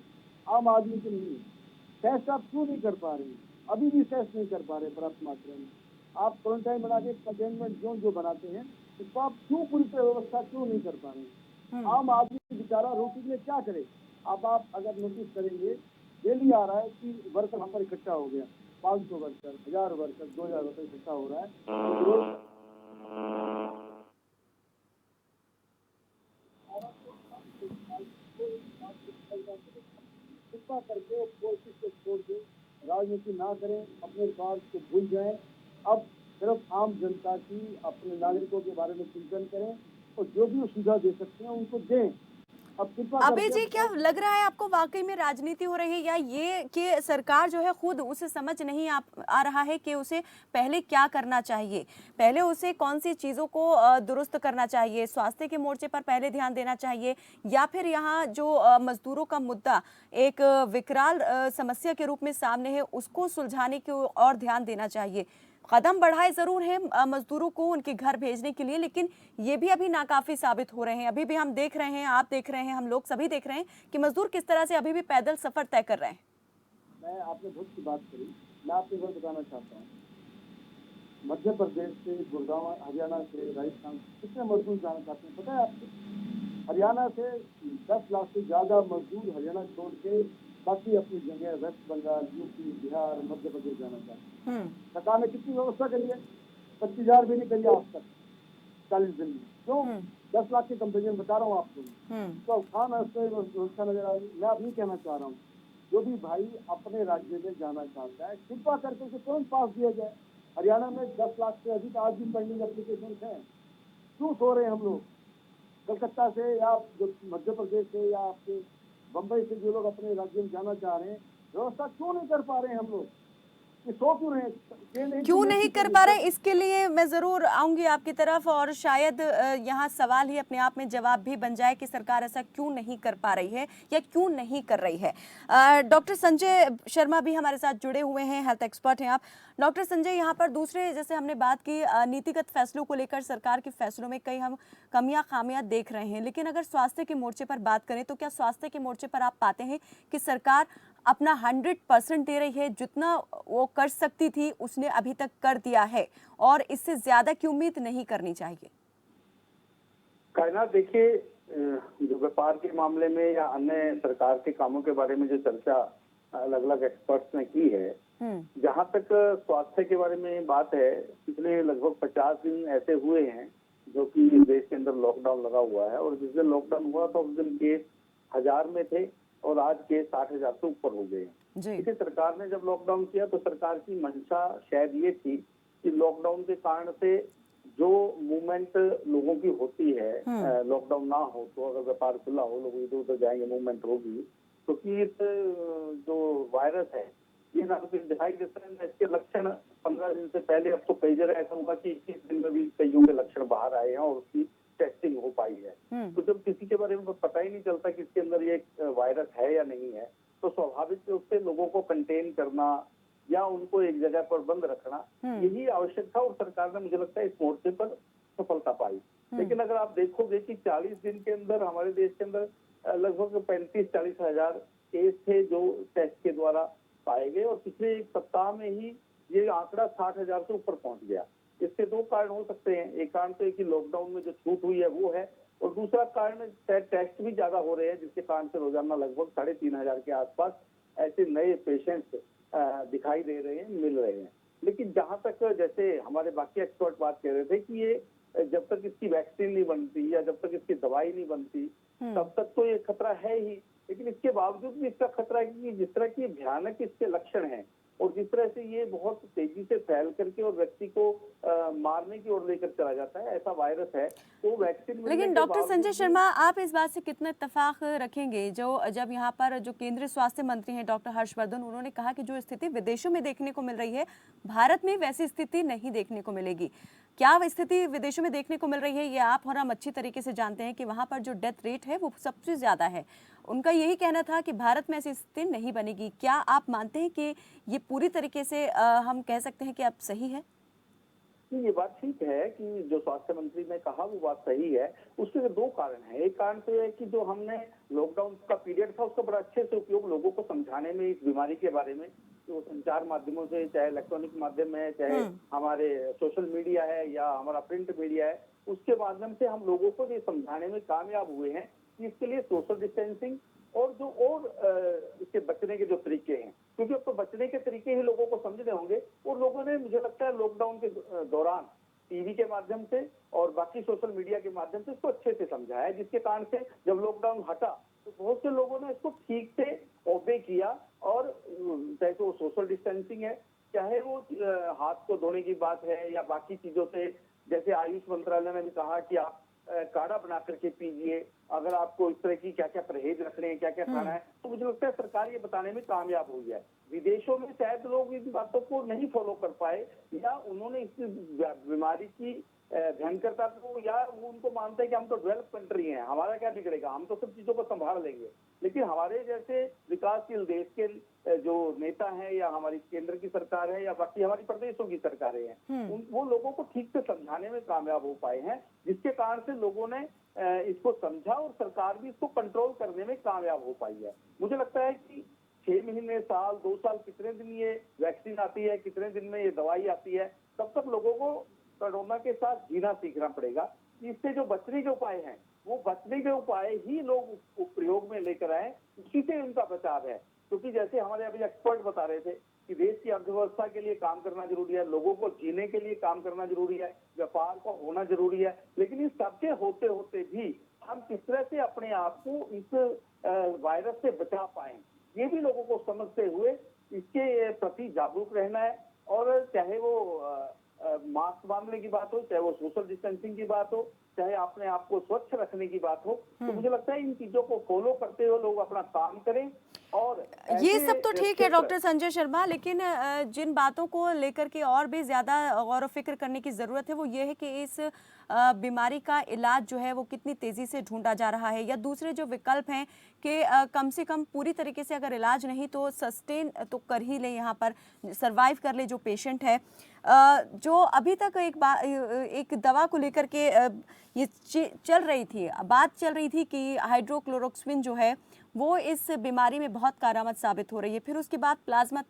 आम आदमी की नहीं है। टेस्ट आप क्यों नहीं कर पा रहे हैं? अभी भी टेस्ट नहीं कर पा रहे पर्याप्त मात्रा में। आप क्वारंटाइन बना के कंटेनमेंट जोन जो बनाते हैं उसको आप क्यों पूरी तरह व्यवस्था क्यों नहीं कर पा रहे हैं? आम आदमी बेचारा रोटी के लिए क्या करे? अब आप अगर नोटिस करेंगे, डेली आ रहा है कि वर्कर वहाँ पर इकट्ठा हो गया, 500 वर्कर, 1000 वर्कर, 2000 वर्कर इकट्ठा हो रहा है। कृपा करके कोशिश को छोड़ के राजनीति ना करें, अपने स्वार्थ को भूल जाएं। अब सिर्फ आम जनता की, अपने नागरिकों के बारे में चिंतन करें और जो भी वो सुविधा दे सकते हैं उनको दें। अब कृपा अबे जी, करके क्या लग रहा है आपको वाकई में राजनीति हो रही है, या ये कि सरकार जो है खुद उसे समझ नहीं आ रहा है कि उसे पहले क्या करना चाहिए, पहले उसे कौन सी चीज़ों को दुरुस्त करना चाहिए, स्वास्थ्य के मोर्चे पर पहले ध्यान देना चाहिए, या फिर यहाँ जो मजदूरों का मुद्दा एक विकराल समस्या के रूप में सामने है उसको सुलझाने की ओर ध्यान देना चाहिए? कदम बढ़ाए जरूर हैं मजदूरों को उनके घर भेजने के लिए, लेकिन ये भी अभी नाकाफी साबित हो रहे हैं। अभी भी हम देख रहे हैं, आप देख रहे हैं, हम लोग सभी देख रहे हैं कि मजदूर किस तरह से अभी भी पैदल सफर तय कर रहे हैं। मैं आपने बहुत सी बात करी, मैं आपको एक बात बताना चाहता हूँ। मध्य प्रदेश से, गुड़गांव, हरियाणा से, राजस्थान कितने मजदूर जाना चाहते हैं पता है आपको? हरियाणा से 10 लाख से ज्यादा मजदूर हरियाणा छोड़ के बाकी अपनी जगह वेस्ट बंगाल, यूपी, बिहार, मध्य प्रदेश जाना चाहते हैं। सरकार ने कितनी व्यवस्था करी है? 25,000 भी नहीं करी आज तक 40 दिन में। क्यों? 10 लाख के कंपेरिजन बता रहा हूँ आपको। तो खान व्यवस्था नजर आ रही। मैं अब नहीं कहना चाह रहा हूँ, जो भी भाई अपने राज्य में जाना चाहता है कृपा करके उसे तुरंत पास दिया जाए। हरियाणा में 10 लाख से अधिक आज भी पेंडिंग एप्लीकेशन हैं। क्यों सो रहे हैं हम लोग? कलकत्ता से या जो मध्य प्रदेश से या आपके बम्बई से जो लोग अपने राज्य में जाना चाह रहे हैं, व्यवस्था क्यों नहीं कर पा रहे हैं हम लोग? क्यों नहीं कर पा रहे? इसके लिए मैं जरूर आऊंगी आपकी तरफ, और शायद यहाँ सवाल ही अपने आप में जवाब भी बन जाए कि सरकार ऐसा क्यों नहीं कर पा रही है या क्यों नहीं कर रही है। डॉक्टर संजय शर्मा भी हमारे साथ जुड़े हुए हैं, हेल्थ एक्सपर्ट हैं आप। डॉक्टर संजय, यहाँ पर दूसरे, जैसे हमने बात की नीतिगत फैसलों को लेकर, सरकार के फैसलों में कई हम कमियां खामियां देख रहे हैं, लेकिन अगर स्वास्थ्य के मोर्चे पर बात करें तो क्या स्वास्थ्य के मोर्चे पर आप पाते हैं कि सरकार अपना 100% दे रही है? जितना वो कर सकती थी उसने अभी तक कर दिया है, और इससे ज्यादा की उम्मीद नहीं करनी चाहिए? कायनात, देखिए, जो व्यापार के मामले में या अन्य सरकार के कामों के बारे में जो चर्चा अलग अलग एक्सपर्ट्स ने की है, जहां तक स्वास्थ्य के बारे में बात है, पिछले लगभग 50 दिन ऐसे हुए हैं जो कि देश के अंदर लॉकडाउन लगा हुआ है, और जिस दिन लॉकडाउन हुआ तो उस दिन केस 1000 में थे और आज केस 60,000 से ऊपर हो गए हैं। इसे सरकार ने जब लॉकडाउन किया तो सरकार की मंशा शायद ये थी कि लॉकडाउन के कारण से जो मूवमेंट लोगों की होती है, लॉकडाउन ना हो तो अगर व्यापार खुला हो, लोग इधर उधर जाएंगे, मूवमेंट होगी, क्योंकि इस जो वायरस है ये ना तो दिखाई देता है ना इसके लक्षण 15 दिन से पहले। अब तो कई जगह ऐसा होगा कि 21 दिन में भी कईयों के लक्षण बाहर आए हैं और उसकी टेस्टिंग हो पाई है। तो जब किसी के बारे में पता ही नहीं चलता कि इसके अंदर ये वायरस है या नहीं है, तो स्वाभाविक रूप से लोगों को कंटेन करना, या उनको एक जगह पर बंद रखना, यही आवश्यक था और सरकार ने मुझे लगता है इस मोर्चे पर सफलता पाई। लेकिन अगर आप देखोगे कि 40 दिन के अंदर हमारे देश के अंदर लगभग 35-40 हजार केस थे जो टेस्ट के द्वारा पाए गए और पिछले एक सप्ताह में ही ये आंकड़ा 60 हजार से ऊपर पहुंच गया। इसके दो कारण हो सकते हैं। एक कारण तो है कि लॉकडाउन में जो छूट हुई है वो है, और दूसरा कारण टेस्ट भी ज्यादा हो रहे हैं, जिसके कारण से रोजाना लगभग 3,500 के आसपास ऐसे नए पेशेंट्स दिखाई दे रहे हैं, मिल रहे हैं। लेकिन जहां तक जैसे हमारे बाकी एक्सपर्ट बात कह रहे थे कि ये जब तक इसकी वैक्सीन नहीं बनती या जब तक इसकी दवाई नहीं बनती तब तक तो ये खतरा है ही, लेकिन इसके बावजूद भी इसका खतरा है कि जिस तरह की भयानक इसके लक्षण हैं और जिस तरह से ये बहुत तेजी से फैल करके और व्यक्ति को मारने की ओर लेकर चला जाता है, ऐसा वायरस है, तो वैक्सीन। लेकिन डॉक्टर संजय शर्मा, आप इस बात से कितना इत्तेफाक रखेंगे जब यहाँ पर जो केंद्रीय स्वास्थ्य मंत्री हैं डॉक्टर हर्षवर्धन, उन्होंने कहा कि जो स्थिति विदेशों में देखने को मिल रही है भारत में वैसी स्थिति नहीं देखने को मिलेगी। क्या स्थिति विदेशों में देखने को मिल रही है ये आप और हम अच्छी तरीके से जानते हैं कि वहाँ पर जो डेथ रेट है वो सबसे ज़्यादा है। उनका यही कहना था कि भारत में ऐसी स्थिति नहीं बनेगी। क्या आप मानते हैं कि ये पूरी तरीके से हम कह सकते हैं कि अब सही है? ये बात ठीक है कि जो स्वास्थ्य मंत्री ने कहा वो बात सही है। उसके दो कारण हैं। एक कारण तो है कि जो हमने लॉकडाउन का पीरियड था उसका बड़ा अच्छे से उपयोग लोगों को समझाने में, इस बीमारी के बारे में, जो संचार माध्यमों से, चाहे इलेक्ट्रॉनिक माध्यम है, चाहे हमारे सोशल मीडिया है या हमारा प्रिंट मीडिया है, उसके माध्यम से हम लोगों को ये समझाने में कामयाब हुए हैं कि इसके लिए सोशल डिस्टेंसिंग और इसके बचने के जो तरीके हैं, क्योंकि अब तो बचने के तरीके ही लोगों को समझने होंगे। और लोगों ने, मुझे लगता है, लॉकडाउन के दौरान टीवी के माध्यम से और बाकी सोशल मीडिया के माध्यम से इसको अच्छे से समझा है, जिसके कारण से जब लॉकडाउन हटा तो बहुत से लोगों ने इसको ठीक से ओबे किया। और चाहे तो सोशल डिस्टेंसिंग है, चाहे वो हाथ को धोने की बात है या बाकी चीजों से, जैसे आयुष मंत्रालय ने भी कहा कि आप काढ़ा बना करके पीजिए, अगर आपको इस तरह की क्या क्या परहेज रखने हैं, क्या क्या खाना है, तो मुझे लगता है सरकार ये बताने में कामयाब हुई है। विदेशों में शायद लोग इन बातों को नहीं फॉलो कर पाए या उन्होंने इस बीमारी की भयंकरता को, या वो उनको मानते हैं कि हम तो डेवलप कंट्री हैं, हमारा क्या बिगड़ेगा, हम तो सब चीजों को संभाल लेंगे। लेकिन हमारे जैसे विकासशील देश के जो नेता हैं या हमारी केंद्र की सरकार है या बाकी हमारी प्रदेशों की सरकारें हैं, वो लोगों को ठीक से समझाने में कामयाब हो पाए हैं, जिसके कारण से लोगों ने इसको समझा और सरकार भी इसको कंट्रोल करने में कामयाब हो पाई है। मुझे लगता है कि 6 महीने, साल, 2 साल, कितने दिन ये वैक्सीन आती है, कितने दिन में ये दवाई आती है, तब तक लोगों को कोरोना के साथ जीना सीखना पड़ेगा। इससे जो बचने के उपाय हैं, वो बचने के उपाय ही लोग प्रयोग में लेकर आए, उसी से उनका बचाव है। क्योंकि जैसे हमारे अभी एक्सपर्ट बता रहे थे कि देश की अर्थव्यवस्था के लिए काम करना जरूरी है, लोगों को जीने के लिए काम करना जरूरी है, व्यापार को होना जरूरी है, लेकिन इन सबके होते होते भी हम किस तरह से अपने आप को इस वायरस से बचा पाए, ये भी लोगों को समझते हुए इसके प्रति जागरूक रहना है। और चाहे वो मास्क बांधने की बात हो, चाहे वो सोशल डिस्टेंसिंग की बात हो, चाहे अपने आप को स्वच्छ रखने की बात हो, तो मुझे लगता है इन चीजों को फॉलो करते हुए लोग अपना काम करें। और ये सब तो ठीक है डॉक्टर संजय शर्मा, लेकिन जिन बातों को लेकर के और भी ज्यादा गौर व फिक्र करने की जरूरत है वो ये है कि इस बीमारी का इलाज जो है वो कितनी तेजी से ढूंढा जा रहा है, या दूसरे जो विकल्प हैं कि कम से कम पूरी तरीके से अगर इलाज नहीं तो सस्टेन तो कर ही ले, यहाँ पर सरवाइव कर ले जो पेशेंट है। जो अभी तक एक दवा को लेकर के ये चल रही थी, बात चल रही थी कि हाइड्रोक्लोरोक्विन जो है वो इस बीमारी में बहुत कारआमद साबित हो रही है, फिर उसके बाद प्लाज्मा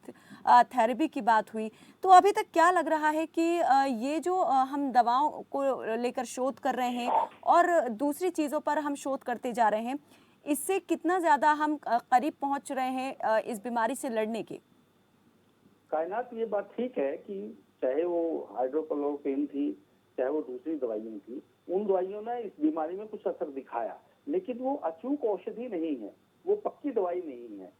थेरेपी की बात हुई। तो अभी तक क्या लग रहा है कि ये जो हम दवाओं को लेकर शोध कर रहे हैं और दूसरी चीज़ों पर हम शोध करते जा रहे हैं, इससे कितना ज़्यादा हम करीब पहुंच रहे हैं इस बीमारी से लड़ने के? कायनात, ये बात ठीक है कि चाहे वो हाइड्रोक्लोरोक्विन थी, चाहे वो दूसरी दवाइयां थी, उन दवाइयों ने इस बीमारी में कुछ असर दिखाया, लेकिन वो अचूक औषधि नहीं है, वो पक्की दवाई नहीं है।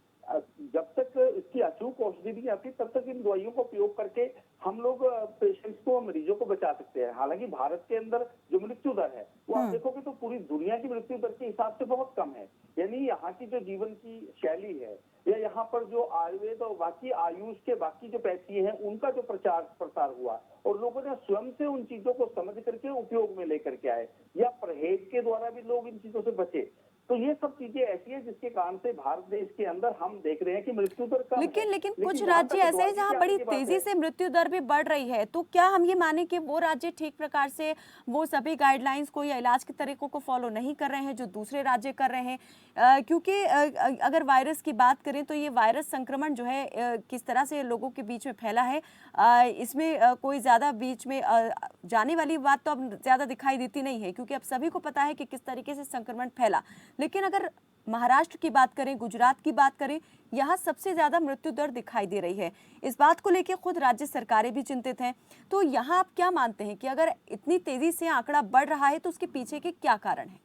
जब तक इसकी अचूक औषधि नहीं आती तब तक इन दवाइयों का उपयोग करके हम लोग पेशेंट्स को, मरीजों को बचा सकते हैं। हालांकि भारत के अंदर जो मृत्यु दर है वो आप देखोगे तो पूरी दुनिया की मृत्यु दर के हिसाब से बहुत कम है। यानी यहाँ की जो जीवन की शैली है या यहाँ पर जो आयुर्वेद और बाकी आयुष के बाकी जो पैथी हैं उनका जो प्रचार प्रसार हुआ और लोगों ने स्वयं से उन चीजों को समझ करके उपयोग में लेकर के आए, या परहेज के द्वारा भी लोग इन चीजों से बचे, तो ये सब चीजें ऐसी है जिसके कारण से भारत देश के अंदर हम देख रहे हैं कि मृत्यु दर कम है। लेकिन कुछ जहाँ राज्य तक ऐसे हैं दुआई जहां की बड़ी आने की बात तेजी है, से मृत्यु दर भी बढ़ रही है, तो क्या हम ये माने कि वो राज्य ठीक प्रकार से वो सभी गाइडलाइंस को या इलाज के तरीकों को फॉलो नहीं कर रहे हैं जो दूसरे राज्य कर रहे हैं? क्योंकि अगर वायरस की बात करें तो ये वायरस संक्रमण जो है किस तरह से लोगों के बीच में फैला है, इसमें कोई ज़्यादा बीच में जाने वाली बात तो अब ज़्यादा दिखाई देती नहीं है, क्योंकि अब सभी को पता है कि किस तरीके से संक्रमण फैला। लेकिन अगर महाराष्ट्र की बात करें, गुजरात की बात करें, यहाँ सबसे ज्यादा मृत्यु दर दिखाई दे रही है। इस बात को लेकर खुद राज्य सरकारें भी चिंतित हैं। तो यहाँ आप क्या मानते हैं कि अगर इतनी तेजी से आंकड़ा बढ़ रहा है तो उसके पीछे के क्या कारण है?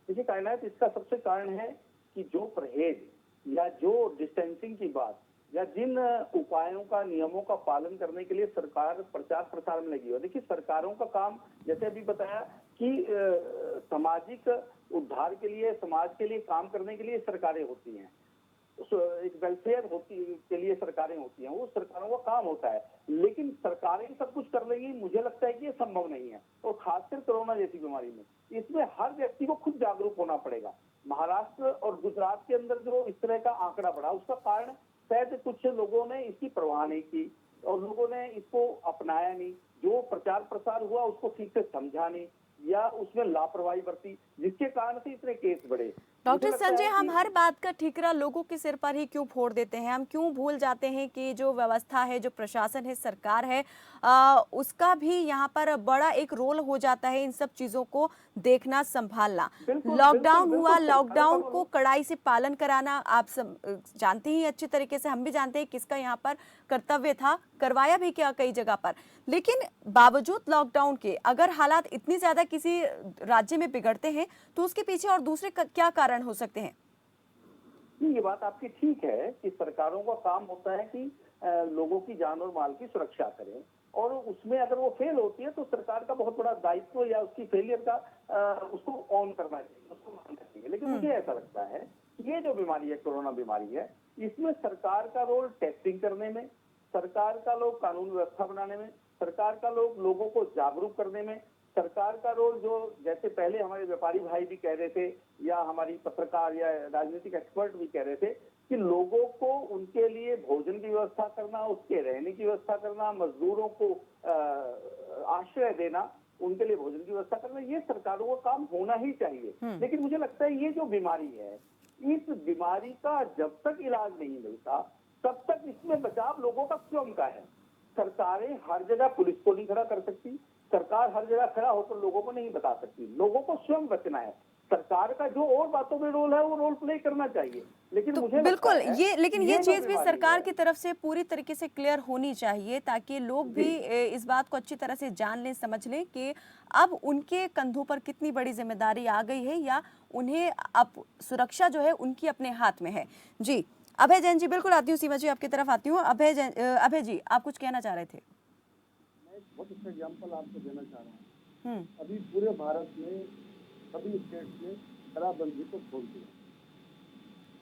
देखिए कायनात, इसका सबसे कारण है कि जो परहेज या जो डिस्टेंसिंग की बात या जिन उपायों का, नियमों का पालन करने के लिए सरकार प्रचार प्रसार में लगी हो। देखिए सरकारों का काम, जैसे अभी बताया कि सामाजिक उद्धार के लिए, समाज के लिए काम करने के लिए सरकारें होती हैं, एक वेलफेयर होती के लिए सरकारें होती हैं, वो सरकारों का काम होता है। लेकिन सरकारें सब कुछ कर लेंगी, मुझे लगता है कि ये संभव नहीं है। और खासकर कोरोना जैसी बीमारी में इसमें हर व्यक्ति को खुद जागरूक होना पड़ेगा। महाराष्ट्र और गुजरात के अंदर जो इस तरह का आंकड़ा बढ़ा, उसका कारण शायद कुछ लोगों ने इसकी परवाह नहीं की और लोगों ने इसको अपनाया नहीं। जो प्रचार प्रसार हुआ उसको ठीक से समझा नहीं या उसमें लापरवाही बरती, जिसके कारण से इतने केस बढ़े। डॉक्टर संजय, हम हर बात का ठीकरा लोगों के सिर पर ही क्यों फोड़ देते हैं? हम क्यों भूल जाते हैं कि जो व्यवस्था है, जो प्रशासन है, सरकार है, उसका भी यहाँ पर बड़ा एक रोल हो जाता है इन सब चीजों को देखना, संभालना। लॉकडाउन हुआ, लॉकडाउन को कड़ाई से पालन कराना, आप सब जानते ही अच्छी तरीके से, हम भी जानते हैं किसका यहाँ पर कर्तव्य था, करवाया भी क्या कई जगह पर। लेकिन बावजूद लॉकडाउन के अगर हालात इतनी ज्यादा किसी राज्य में बिगड़ते हैं तो उसके पीछे और दूसरे क्या कारण हो सकते हैं? ये बात आपकी ठीक है कि सरकारों का काम होता है कि लोगों की जान और माल की सुरक्षा करें, और उसमें अगर वो फेल होती है तो सरकार का बहुत बड़ा दायित्व या उसकी फेलियर का उसको ऑन करना चाहिए, उसको मानना चाहिए। लेकिन मुझे ऐसा लगता है कि ये जो बीमारी है, कोरोना बीमारी है, इसमें सरकार का रोल टेस्टिंग करने में, सरकार का लोग कानून व्यवस्था बनाने में, सरकार का लोग लोगों को जागरूक करने में, सरकार का रोल जो जैसे पहले हमारे व्यापारी भाई भी कह रहे थे या हमारी पत्रकार या राजनीतिक एक्सपर्ट भी कह रहे थे कि लोगों को उनके लिए भोजन की व्यवस्था करना, उसके रहने की व्यवस्था करना, मजदूरों को आश्रय देना, उनके लिए भोजन की व्यवस्था करना, ये सरकारों का काम होना ही चाहिए। लेकिन मुझे लगता है ये जो बीमारी है, इस बीमारी का जब तक इलाज नहीं मिलता तब तक इसमें बचाव लोगों का स्वयं का है। सरकारें हर जगह पुलिस को नहीं खड़ा कर सकती, सरकार हर जगह खड़ा होकर लोगों को नहीं बता सकती, लोगों को स्वयं बचना है। सरकार का जो और बातों में रोल है वो रोल प्ले करना चाहिए। लेकिन तो मुझे बिल्कुल ये जो चीज भी बीमारी सरकार है, की तरफ से पूरी तरीके से क्लियर होनी चाहिए ताकि लोग भी इस बात को अच्छी तरह से जान लें, समझ लें कि अब उनके कंधों पर कितनी बड़ी जिम्मेदारी आ गई है या उन्हें अब सुरक्षा जो है उनकी अपने हाथ में है। जी अभय जैन जी, बिल्कुल आती हूँ, सीमा जी आपकी तरफ आती हूँ। अभय जी, आप कुछ कहना चाह रहे थे? मैं एक बहुत अच्छा एग्जाम्पल आपको देना चाह रहा हूँ। अभी पूरे भारत में सभी स्टेट्स में शराबबंदी को खोल दिया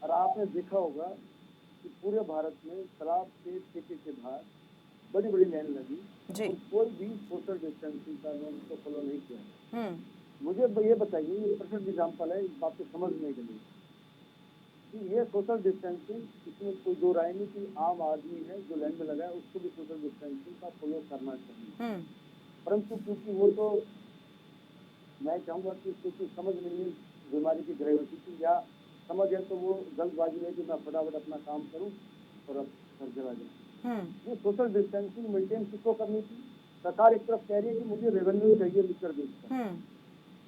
और आपने देखा होगा कि पूरे भारत में शराब के ठेके के बाहर बड़ी बड़ी लाइन लगी और कोई भी सोशल डिस्टेंसिंग का नियम को फॉलो नहीं किया। मुझे ये बताइए, ये परफेक्ट एग्जाम्पल है इस बात को समझने के लिए कि ये सोशल डिस्टेंसिंग, इसमें कोई दो राय नहीं कि आम आदमी है जो लाइन में लगा है उसको भी सोशल डिस्टेंसिंग का फॉलो करना चाहिए। परंतु क्योंकि वो तो मैं चाहूंगा कि उसको समझ नहीं है बीमारी की ग्रेविटी की, या समझ है तो वो जल्दबाजी में कि मैं फटाफट अपना काम करूं और अब घर चला जाऊं। ये सोशल डिस्टेंसिंग मेंटेन किसको करनी थी? सरकार एक तरफ कह रही है कि मुझे रेवेन्यू चाहिए मिस्टर देश,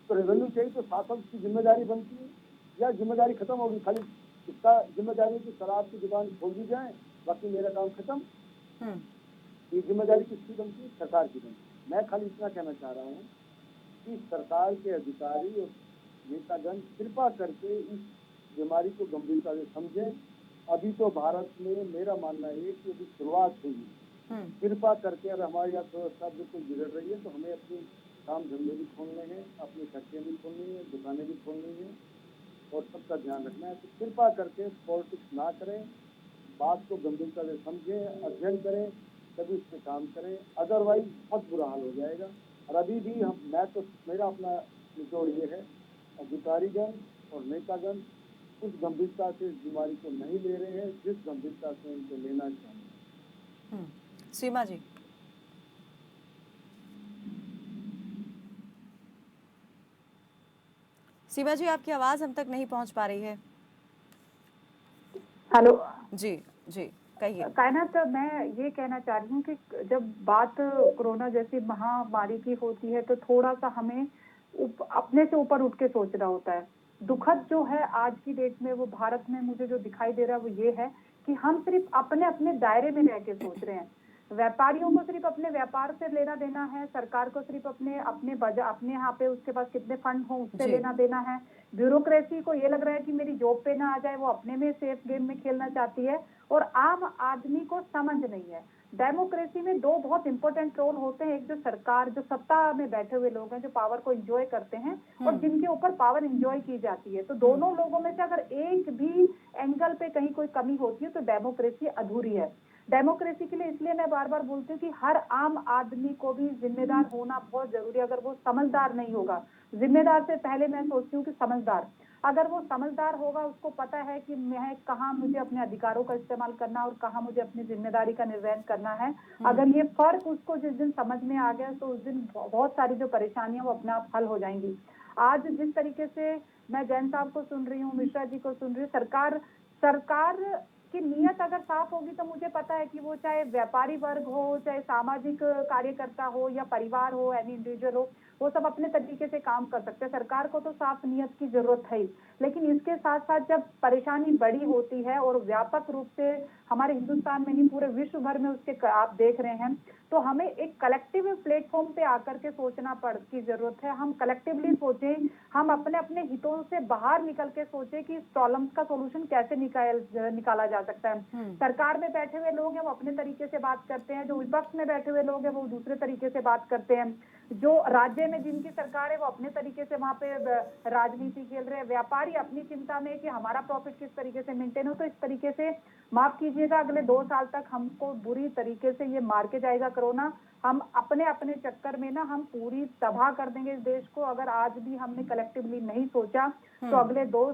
तो रेवेन्यू चाहिए तो शासन की जिम्मेदारी बनती है या जिम्मेदारी खत्म होगी? खाली इसका जिम्मेदारी की शराब की दुकान खोल दी जाए, बाकी मेरा काम खत्म। ये जिम्मेदारी किसकी बनती है? सरकार की बनती है। मैं खाली इतना कहना चाह रहा हूँ कि सरकार के अधिकारी और नेतागण कृपा करके इस बीमारी को गंभीरता से समझें। अभी तो भारत में मेरा मानना है कि अभी शुरुआत हुई, कृपा करके अगर हमारी अर्थव्यवस्था बिल्कुल बिगड़ रही है तो हमें अपने काम धंधे भी खोलने हैं, अपनी फैक्ट्रियाँ भी खोलनी है, दुकानें भी खोलनी है और सबका ध्यान रखना है। तो कृपा करके पॉलिटिक्स ना करें, बात को गंभीरता से समझें, अध्ययन करें, तभी इस पर काम करें, अदरवाइज बहुत बुरा हाल हो जाएगा। और अभी भी मैं तो मेरा अपना निचोड़ ये है अधिकारीगण और नेतागण उस गंभीरता से इस बीमारी को नहीं ले रहे हैं जिस गंभीरता से उनको लेना चाहिए। सीमा जी। सीमा जी, आपकी आवाज हम तक नहीं पहुंच पा रही है। हेलो जी जी, कहिए। कायनात, मैं ये कहना चाह रही हूँ कि जब बात कोरोना जैसी महामारी की होती है तो थोड़ा सा हमें अपने से ऊपर उठ के सोचना होता है। दुखद जो है आज की डेट में वो भारत में मुझे जो दिखाई दे रहा है वो ये है कि हम सिर्फ अपने अपने दायरे में रह के सोच रहे हैं। व्यापारियों को सिर्फ अपने व्यापार से लेना देना है, सरकार को सिर्फ अपने अपने अपने यहाँ पे उसके पास कितने फंड हो उससे लेना देना है। ब्यूरोक्रेसी को ये लग रहा है कि मेरी जॉब पे ना आ जाए, वो अपने में सेफ गेम में खेलना चाहती है और आम आदमी को समझ नहीं है। डेमोक्रेसी में दो बहुत इंपॉर्टेंट रोल होते हैं, एक जो सरकार, जो सत्ता में बैठे हुए लोग हैं, जो पावर को एंजॉय करते हैं और जिनके ऊपर पावर एंजॉय की जाती है। तो दोनों लोगों में से अगर एक भी एंगल पे कहीं कोई कमी होती है तो डेमोक्रेसी अधूरी है। डेमोक्रेसी के लिए इसलिए मैं बार बार बोलती हूँ कि हर आम आदमी को भी जिम्मेदार होना बहुत जरूरी है। अगर वो समझदार नहीं होगा, जिम्मेदार से पहले मैं सोचती हूँ कि समझदार, अगर वो समझदार होगा, उसको पता है कि मैं कहाँ मुझे अपने अधिकारों का इस्तेमाल करना और कहाँ मुझे अपनी जिम्मेदारी का निर्वहन करना है, अगर ये फर्क उसको जिस दिन समझ में आ गया तो उस दिन बहुत सारी जो परेशानियां वो अपने आप हल हो जाएंगी। आज जिस तरीके से मैं जैन साहब को सुन रही हूँ, मिश्रा जी को सुन रही हूँ, सरकार की नीयत अगर साफ होगी तो मुझे पता है कि वो चाहे व्यापारी वर्ग हो, चाहे सामाजिक कार्यकर्ता हो या परिवार हो, एनी इंडिविजुअल हो, वो सब अपने तरीके से काम कर सकते हैं। सरकार को तो साफ नियत की जरूरत है ही, लेकिन इसके साथ साथ जब परेशानी बड़ी होती है और व्यापक रूप से हमारे हिंदुस्तान में नहीं पूरे विश्व भर में उसके आप देख रहे हैं, तो हमें एक कलेक्टिव प्लेटफॉर्म पे आकर के सोचना की जरूरत है। हम कलेक्टिवली सोचें, हम अपने अपने हितों से बाहर निकल के सोचें कि इस प्रॉब्लम का सोल्यूशन कैसे निकाला जा सकता है। सरकार में बैठे हुए लोग हैं वो अपने तरीके से बात करते हैं, जो विपक्ष में बैठे हुए लोग हैं वो दूसरे तरीके से बात करते हैं, जो राज्य में जिनकी सरकार है वो अपने तरीके से वहां पे राजनीति खेल रहे हैं, व्यापारी अपनी चिंता में कि हमारा प्रॉफिट किस तरीके से मेंटेन हो। तो इस तरीके से माफ कीजिएगा, अगले 2 साल तक हमको बुरी तरीके से ये मार के जाएगा कोरोना। हम अपने अपने चक्कर में ना हम पूरी तबाह कर देंगे इस देश को। अगर आज भी हमने कलेक्टिवली नहीं सोचा तो अगले 2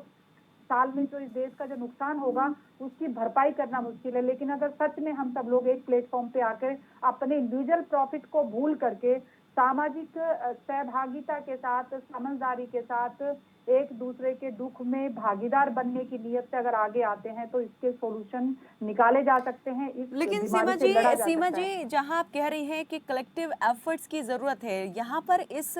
साल में जो इस देश का जो नुकसान होगा उसकी भरपाई करना मुश्किल है। लेकिन अगर सच में हम सब लोग एक प्लेटफॉर्म पे आकर अपने इंडिविजुअल प्रॉफिट को भूल करके सामाजिक सहभागिता के साथ, समझदारी के साथ एक दूसरे के दुख में भागीदार बनने की नियत से अगर आगे आते हैं तो इसके सॉल्यूशन निकाले जा सकते हैं। लेकिन सीमा जी, जहां आप कह रही हैं कि कलेक्टिव एफर्ट्स की जरूरत है, यहाँ पर इस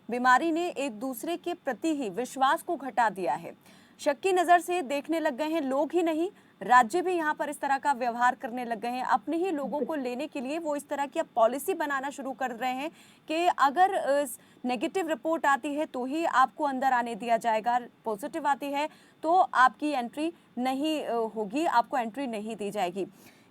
बीमारी ने एक दूसरे के प्रति ही विश्वास को घटा दिया है। शक की नजर से देखने लग गए हैं लोग ही नहीं, राज्य भी यहाँ पर इस तरह का व्यवहार करने लग गए हैं। अपने ही लोगों को लेने के लिए वो इस तरह की अब पॉलिसी बनाना शुरू कर रहे हैं कि अगर नेगेटिव रिपोर्ट आती है तो ही आपको अंदर आने दिया जाएगा, पॉजिटिव आती है तो आपकी एंट्री नहीं होगी, आपको एंट्री नहीं दी जाएगी।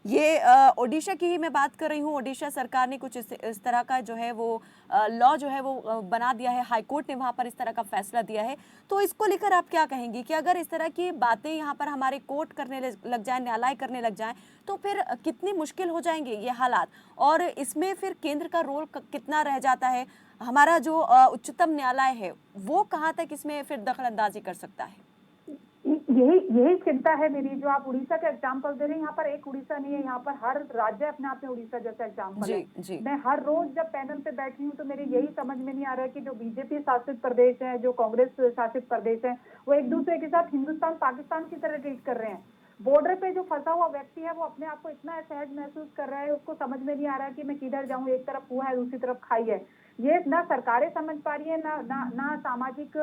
ये ओडिशा की ही मैं बात कर रही हूँ। ओडिशा सरकार ने कुछ इस तरह का जो है वो लॉ जो है वो बना दिया है, हाई कोर्ट ने वहाँ पर इस तरह का फैसला दिया है। तो इसको लेकर आप क्या कहेंगी कि अगर इस तरह की बातें यहाँ पर हमारे कोर्ट करने लग जाए, न्यायालय करने लग जाए, तो फिर कितनी मुश्किल हो जाएंगे ये हालात, और इसमें फिर केंद्र का रोल कितना रह जाता है? हमारा जो उच्चतम न्यायालय है वो कहाँ तक इसमें फिर दखल अंदाजी कर सकता है? यही चिंता है मेरी। जो आप उड़ीसा का एग्जाम्पल दे रहे हैं, यहाँ पर एक उड़ीसा नहीं है, यहाँ पर हर राज्य अपने आप में उड़ीसा जैसा एग्जाम्पल है। मैं हर रोज जब पैनल पे बैठी हूँ तो मेरी यही समझ में नहीं आ रहा है कि जो बीजेपी शासित प्रदेश है, जो कांग्रेस शासित प्रदेश है, वो एक दूसरे के साथ हिंदुस्तान पाकिस्तान की तरह ट्रीट कर रहे हैं। बॉर्डर पे जो फंसा हुआ व्यक्ति है वो अपने आप को इतना असहज महसूस कर रहा है, उसको समझ में नहीं आ रहा है कि मैं किधर जाऊं, एक तरफ कुआं है दूसरी तरफ खाई है। ये ना सरकारें समझ पा रही है, ना सामाजिक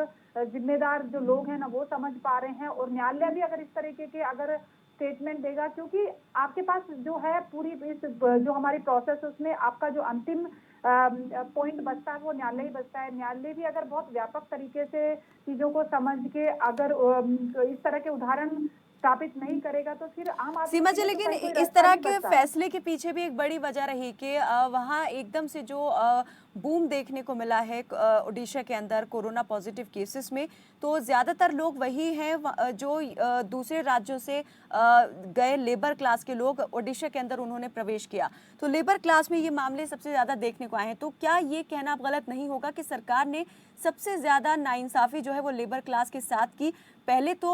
जिम्मेदार जो लोग हैं ना वो समझ पा रहे हैं। और न्यायालय भी अगर इस तरीके के अगर स्टेटमेंट देगा, क्योंकि आपके पास जो है पूरी इस जो हमारी प्रोसेस उसमें आपका जो अंतिम पॉइंट बचता है वो न्यायालय ही बचता है। न्यायालय भी अगर बहुत व्यापक तरीके से चीजों को समझ के अगर इस तरह के उदाहरण स्थापित नहीं करेगा तो फिर आम आदमी। सीमा जी, लेकिन इस तरह के फैसले के पीछे भी एक बड़ी वजह रही कि वहाँ एकदम से जो बूम देखने को मिला है ओडिशा के अंदर कोरोना पॉजिटिव केसेस में, तो ज़्यादातर लोग वही हैं जो दूसरे राज्यों से गए लेबर क्लास के लोग ओडिशा के अंदर उन्होंने प्रवेश किया। तो लेबर क्लास में ये मामले सबसे ज़्यादा देखने को आए हैं। तो क्या ये कहना अब गलत नहीं होगा कि सरकार ने सबसे ज़्यादा नाइंसाफ़ी जो है वो लेबर क्लास के साथ की? पहले तो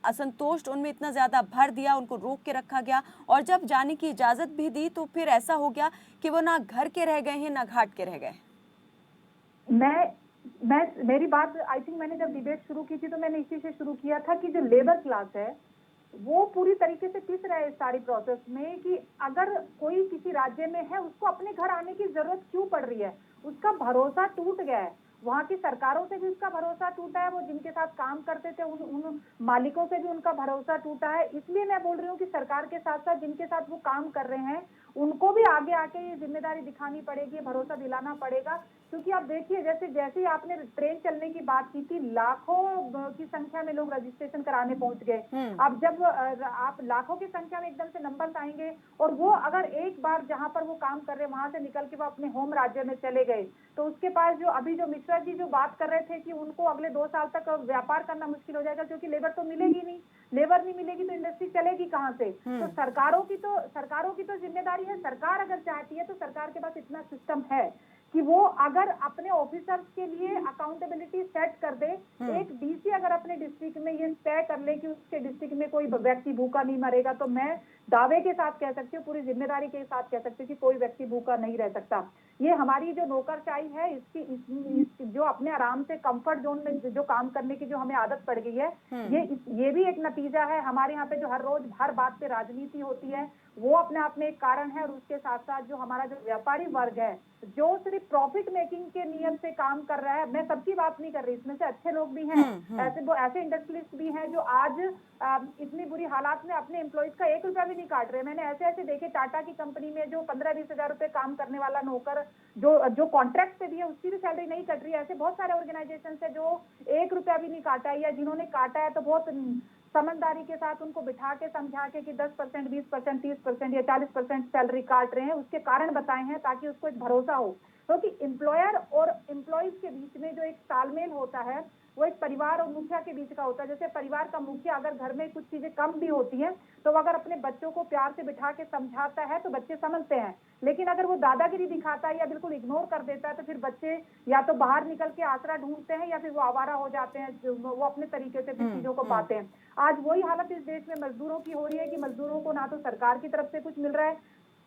असंतोष उनमें इतना ज़्यादा भर दिया, उनको रोक के रखा गया, और जब जाने की इजाज़त भी दी तो फिर ऐसा हो गया कि वो ना घर के रह गए हैं ना घाट के रह गए। मेरी बात, आई थिंक मैंने जब डिबेट शुरू की थी तो मैंने इसी से शुरू किया था कि जो लेबर क्लास है वो पूरी तरीके से पिस रहा है इस सारी प्रोसेस में, कि अगर कोई किसी राज्य में है उसको अपने घर आने की जरूरत क्यों पड़ रही है? उसका भरोसा टूट गया है, वहाँ की सरकारों से भी उसका भरोसा टूटा है, वो जिनके साथ काम करते थे उन मालिकों से भी उनका भरोसा टूटा है। इसलिए मैं बोल रही हूँ कि सरकार के साथ साथ जिनके साथ वो काम कर रहे हैं उनको भी आगे आके ये जिम्मेदारी दिखानी पड़ेगी, भरोसा दिलाना पड़ेगा। क्योंकि आप देखिए, जैसे जैसे ही आपने ट्रेन चलने की बात की थी, लाखों की संख्या में लोग रजिस्ट्रेशन कराने पहुंच गए। अब जब आप लाखों की संख्या में एकदम से नंबर आएंगे और वो अगर एक बार जहां पर वो काम कर रहे हैं वहां से निकल के वो अपने होम राज्य में चले गए, तो उसके पास जो अभी जो मिश्रा जी जो बात कर रहे थे कि उनको अगले 2 साल तक व्यापार करना मुश्किल हो जाएगा, क्योंकि लेबर तो मिलेगी नहीं, लेबर नहीं मिलेगी तो इंडस्ट्री चलेगी कहाँ से? तो सरकारों की तो जिम्मेदारी है। सरकार अगर चाहती है तो सरकार के पास इतना सिस्टम है कि वो अगर अपने ऑफिसर्स के लिए अकाउंटेबिलिटी सेट कर दे। एक डीसी अगर अपने डिस्ट्रिक्ट में ये तय कर ले कि उसके डिस्ट्रिक्ट में कोई व्यक्ति भूखा नहीं मरेगा, तो मैं दावे के साथ कह सकती हूँ, पूरी जिम्मेदारी के साथ कह सकती हूँ कि कोई व्यक्ति भूखा नहीं रह सकता। ये हमारी जो नौकरशाही है, इसकी जो अपने आराम से कंफर्ट जोन में जो काम करने की जो हमें आदत पड़ गई है, ये भी एक नतीजा है। हमारे यहाँ पे जो हर रोज हर बात पे राजनीति होती है, वो अपने आप में एक कारण है। और उसके साथ साथ जो हमारा जो व्यापारी वर्ग है, जो सिर्फ प्रॉफिट मेकिंग के नियम से काम कर रहा है, मैं सबकी बात नहीं कर रही, इसमें से अच्छे लोग भी हैं, ऐसे इंडस्ट्रियलिस्ट भी हैं जो आज इतनी बुरी हालात में अपने एम्प्लॉइज का 1 रुपया भी नहीं काट रहे। मैंने ऐसे ऐसे देखे, टाटा की कंपनी में जो 15-20 हजार रुपए काम करने वाला नौकर जो कॉन्ट्रैक्ट पे भी है उसकी भी सैलरी नहीं कट रही है। ऐसे बहुत सारे ऑर्गेनाइजेशन है जो 1 रुपया भी नहीं काटा है, या जिन्होंने काटा है तो बहुत समझदारी के साथ उनको बिठा के समझा के कि 10%, 20%, 30% या 40% सैलरी काट रहे हैं, उसके कारण बताए हैं ताकि उसको एक भरोसा हो। क्योंकि एम्प्लॉयर और एम्प्लॉइज के बीच में जो एक तालमेल होता है वो एक परिवार और मुखिया के बीच का होता है। जैसे परिवार का मुखिया अगर घर में कुछ चीजें कम भी होती हैं तो अगर अपने बच्चों को प्यार से बिठा के समझाता है तो बच्चे समझते हैं, लेकिन अगर वो दादागिरी दिखाता है या बिल्कुल इग्नोर कर देता है तो फिर बच्चे या तो बाहर निकल के आसरा ढूंढते हैं या फिर वो आवारा हो जाते हैं, वो अपने तरीके से फिर चीजों को पाते हैं। आज वही हालत इस देश में मजदूरों की हो रही है कि मजदूरों को ना तो सरकार की तरफ से कुछ मिल रहा है,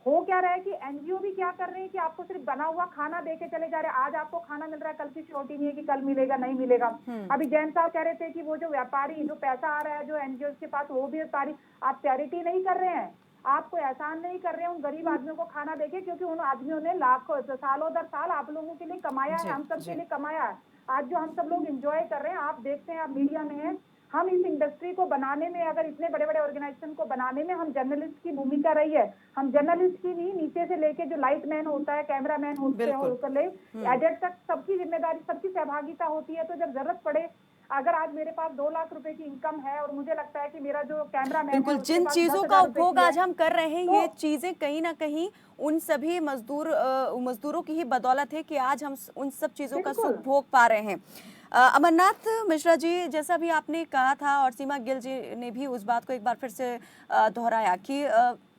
हो क्या रहा है कि एनजीओ भी क्या कर रहे हैं कि आपको सिर्फ बना हुआ खाना दे के चले जा रहे हैं। आज आपको खाना मिल रहा है, कल की श्योरिटी नहीं है कि कल मिलेगा नहीं मिलेगा। अभी जैन साहब कह रहे थे कि वो जो व्यापारी जो पैसा आ रहा है जो एनजीओ के पास, वो भी व्यापारी, आप चैरिटी नहीं कर रहे हैं, आपको एहसान नहीं कर रहे हैं उन गरीब आदमियों को खाना देके, क्योंकि उन आदमियों ने लाखों सालों दर साल आप लोगों के लिए कमाया है, हम सब के लिए कमाया है। आज जो हम सब लोग एंजॉय कर रहे हैं, आप देखते हैं, आप मीडिया में हैं, हम इस इंडस्ट्री को बनाने में, अगर इतने बड़े बड़े ऑर्गेनाइजेशन को बनाने में हम जर्नलिस्ट की भूमिका रही है। हम जर्नलिस्ट की नहीं, नीचे से लेके जो लाइट मैन होता है, कैमरा मैन होते हैं, होकर ले एडिट तक सबकी जिम्मेदारी, सबकी सहभागिता होती है। तो जब जरूरत पड़े, अगर आज मेरे पास 2 लाख रुपए की इनकम है और मुझे लगता है कि मेरा जो कैमरा मैन बिल्कुल, जिन चीजों का उपभोग आज हम कर रहे हैं, ये चीजें कहीं ना कहीं उन सभी मजदूरों की ही बदौलत है कि आज हम उन सब चीजों का सुख भोग पा रहे हैं। अमरनाथ मिश्रा जी, जैसा भी आपने कहा था और सीमा गिल जी ने भी उस बात को एक बार फिर से दोहराया कि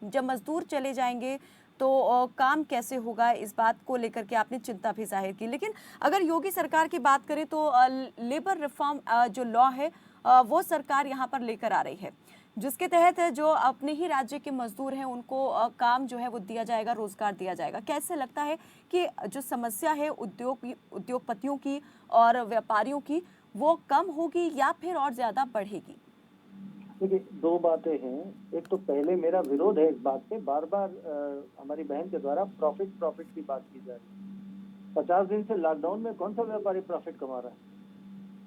जब मजदूर चले जाएंगे तो काम कैसे होगा, इस बात को लेकर के आपने चिंता भी जाहिर की। लेकिन अगर योगी सरकार की बात करें तो लेबर रिफॉर्म जो लॉ है वो सरकार यहाँ पर लेकर आ रही है, जिसके तहत जो अपने ही राज्य के मजदूर हैं उनको काम जो है वो दिया जाएगा, रोजगार दिया जाएगा। कैसे लगता है कि जो समस्या है उद्योगपतियों की और व्यापारियों की, वो कम होगी या फिर और ज्यादा बढ़ेगी? देखिए, 2 बातें हैं। एक तो पहले मेरा विरोध है इस बात पे, बार बार हमारी बहन के द्वारा प्रॉफिट की बात की जा रही है। 50 दिन से लॉकडाउन में कौन सा व्यापारी प्रॉफिट कमा रहा है?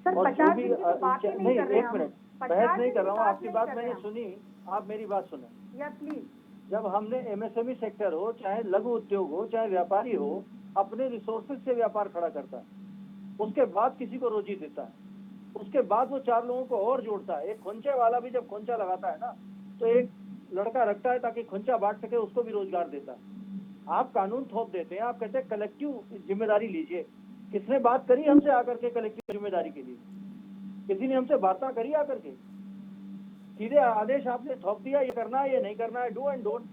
सर, और 50 भी दिन की तो बात ही नहीं कर रहे हैं, 1 मिनट, बहस नहीं कर रहा हूँ, आपकी बात मैंने सुनी, आप मेरी बात सुने। या प्लीज। जब हमने एमएसएमई सेक्टर हो, चाहे लघु उद्योग हो, चाहे व्यापारी हो, अपने रिसोर्सेज से व्यापार खड़ा करता है, उसके बाद किसी को रोजी देता है, उसके बाद वो 4 लोगों को और जोड़ता है। एक खोंचे वाला भी जब खोंचा लगाता है ना, तो एक लड़का रखता है ताकि खोंचा बांट सके, उसको भी रोजगार देता है। आप कानून थोप देते हैं, आप कहते हैं कलेक्टिव जिम्मेदारी लीजिए। किसने बात करी हमसे आकर के कलेक्टिव जिम्मेदारी के लिए? किसी ने हमसे वार्ता करी आकर के? सीधे आदेश आपने थोप दिया, ये करना है, ये नहीं करना है, do and don't,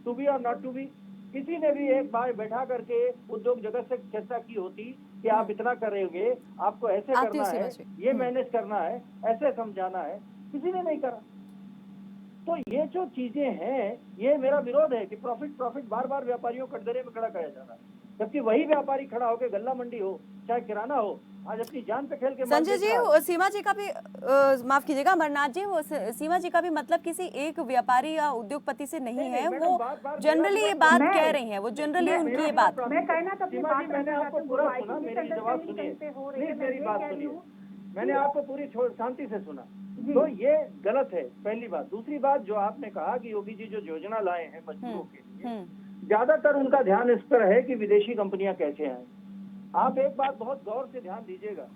to be और नॉट टू बी। किसी ने भी एक बार बैठा करके उद्योग जगत से चर्चा की होती कि आप इतना करेंगे, आपको ऐसे करना है, ये मैनेज करना है, ऐसे समझाना है? किसी ने नहीं करा। तो ये जो चीजें हैं, ये मेरा विरोध है कि प्रॉफिट प्रॉफिट बार बार व्यापारियों को कटघरे में खड़ा किया जा रहा है, जबकि वही व्यापारी खड़ा होकर गल्ला मंडी हो चाहे किराना हो, आज अपनी जान पे खेल के संजय जी, सीमा जी का भी माफ कीजिएगा अमरनाथ जी, वो सीमा जी का भी मतलब किसी एक व्यापारी या उद्योगपति से नहीं है, वो जनरली ये बात कह रही हैं, वो जनरली उनकी ये बात। मैं कहना तो मैंने आपको पूरा सुना, मेरी जवाब सुनिए प्लीज, मेरी बात सुनिए, मैंने आपको पूरी शांति से सुना। तो ये गलत है, पहली बात। दूसरी बात, जो आपने कहा कि योगी जी जो योजना लाए हैं मजदूरों के लिए, ज्यादातर उनका ध्यान इस पर है कि विदेशी कंपनियां कैसे आए। आप एक बात बहुत गौर से ध्यान दीजिएगा,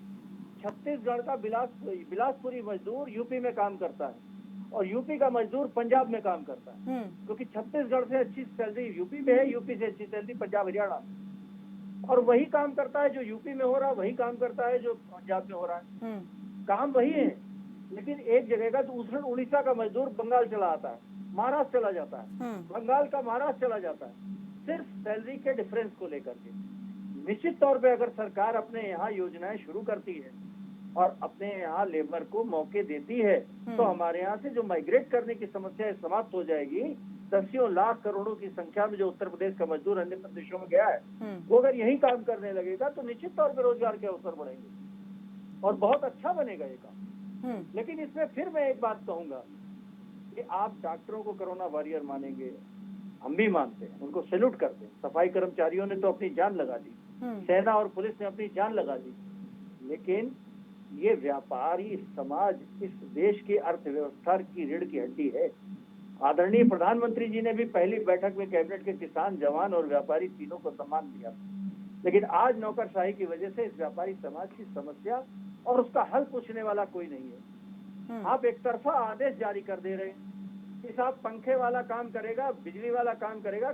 छत्तीसगढ़ का बिलासपुरी मजदूर यूपी में काम करता है और यूपी का मजदूर पंजाब में काम करता है, क्योंकि छत्तीसगढ़ से अच्छी सैलरी यूपी में है, यूपी से अच्छी सैलरी पंजाब हरियाणा में, और वही काम करता है जो यूपी में हो रहा है, वही काम करता है जो पंजाब में हो रहा है, काम वही है। लेकिन एक जगह का दूसरा, उड़ीसा का मजदूर बंगाल चला आता है, महाराष्ट्र चला जाता है, बंगाल का महाराष्ट्र चला जाता है, सिर्फ सैलरी के डिफरेंस को लेकर के। निश्चित तौर पे अगर सरकार अपने यहाँ योजनाएं शुरू करती है और अपने यहाँ लेबर को मौके देती है, तो हमारे यहाँ से जो माइग्रेट करने की समस्या समाप्त हो जाएगी। दसियों लाख करोड़ों की संख्या में जो उत्तर प्रदेश का मजदूर अन्य प्रदेशों में गया है, वो अगर यही काम करने लगेगा तो निश्चित तौर पर रोजगार के अवसर बढ़ेंगे और बहुत अच्छा बनेगा ये काम। लेकिन इसमें फिर मैं एक बात कहूंगा कि आप डॉक्टरों को कोरोना वॉरियर मानेंगे, हम भी मानते हैं, उनको सैल्यूट करते हैं। सफाई कर्मचारियों ने तो अपनी जान लगा दी, सेना और पुलिस ने अपनी जान लगा दी, लेकिन ये व्यापारी समाज इस देश की अर्थव्यवस्था की रीढ़ की हड्डी है। आदरणीय प्रधानमंत्री जी ने भी पहली बैठक में कैबिनेट के किसान, जवान और व्यापारी तीनों को सम्मान दिया, लेकिन आज नौकरशाही की वजह से इस व्यापारी समाज की समस्या और उसका हल पूछने वाला कोई नहीं है। आप एक तरफा आदेश जारी कर दे रहे हैं कि साहब पंखे वाला काम करेगा, बिजली वाला काम करेगा,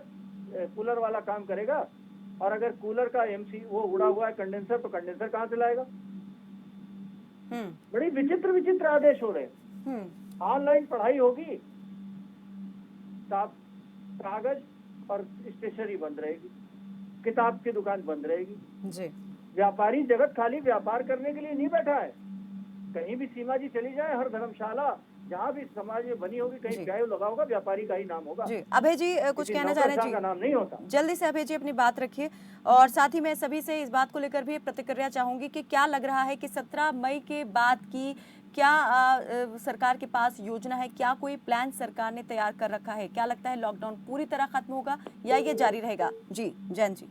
कूलर वाला काम करेगा, और अगर कूलर का एमसी वो उड़ा हुआ है कंडेंसर, तो कंडेंसर कहाँ से लाएगा? बड़ी विचित्र विचित्र आदेश हो रहे हैं। ऑनलाइन पढ़ाई होगी, कागज और स्टेशनरी बंद रहेगी, किताब की दुकान बंद रहेगी जी। व्यापारी जगत खाली व्यापार करने के लिए नहीं बैठा है। कहीं भी सीमा जी चली जाए, हर धर्मशाला जहाँ भी समाज में बनी होगी, कहीं गाय लगा होगा, व्यापारी का ही नाम होगा जी। अभय जी कुछ कहना चाह रहे हैं जी? का नाम नहीं होता। जल्दी से अभय जी अपनी बात रखिए, और साथ ही मैं सभी से इस बात को लेकर भी प्रतिक्रिया चाहूंगी कि क्या लग रहा है कि 17 मई के बाद की क्या सरकार के पास योजना है, क्या कोई प्लान सरकार ने तैयार कर रखा है? क्या लगता है लॉकडाउन पूरी तरह खत्म होगा या ये जारी रहेगा? जी जैन जी।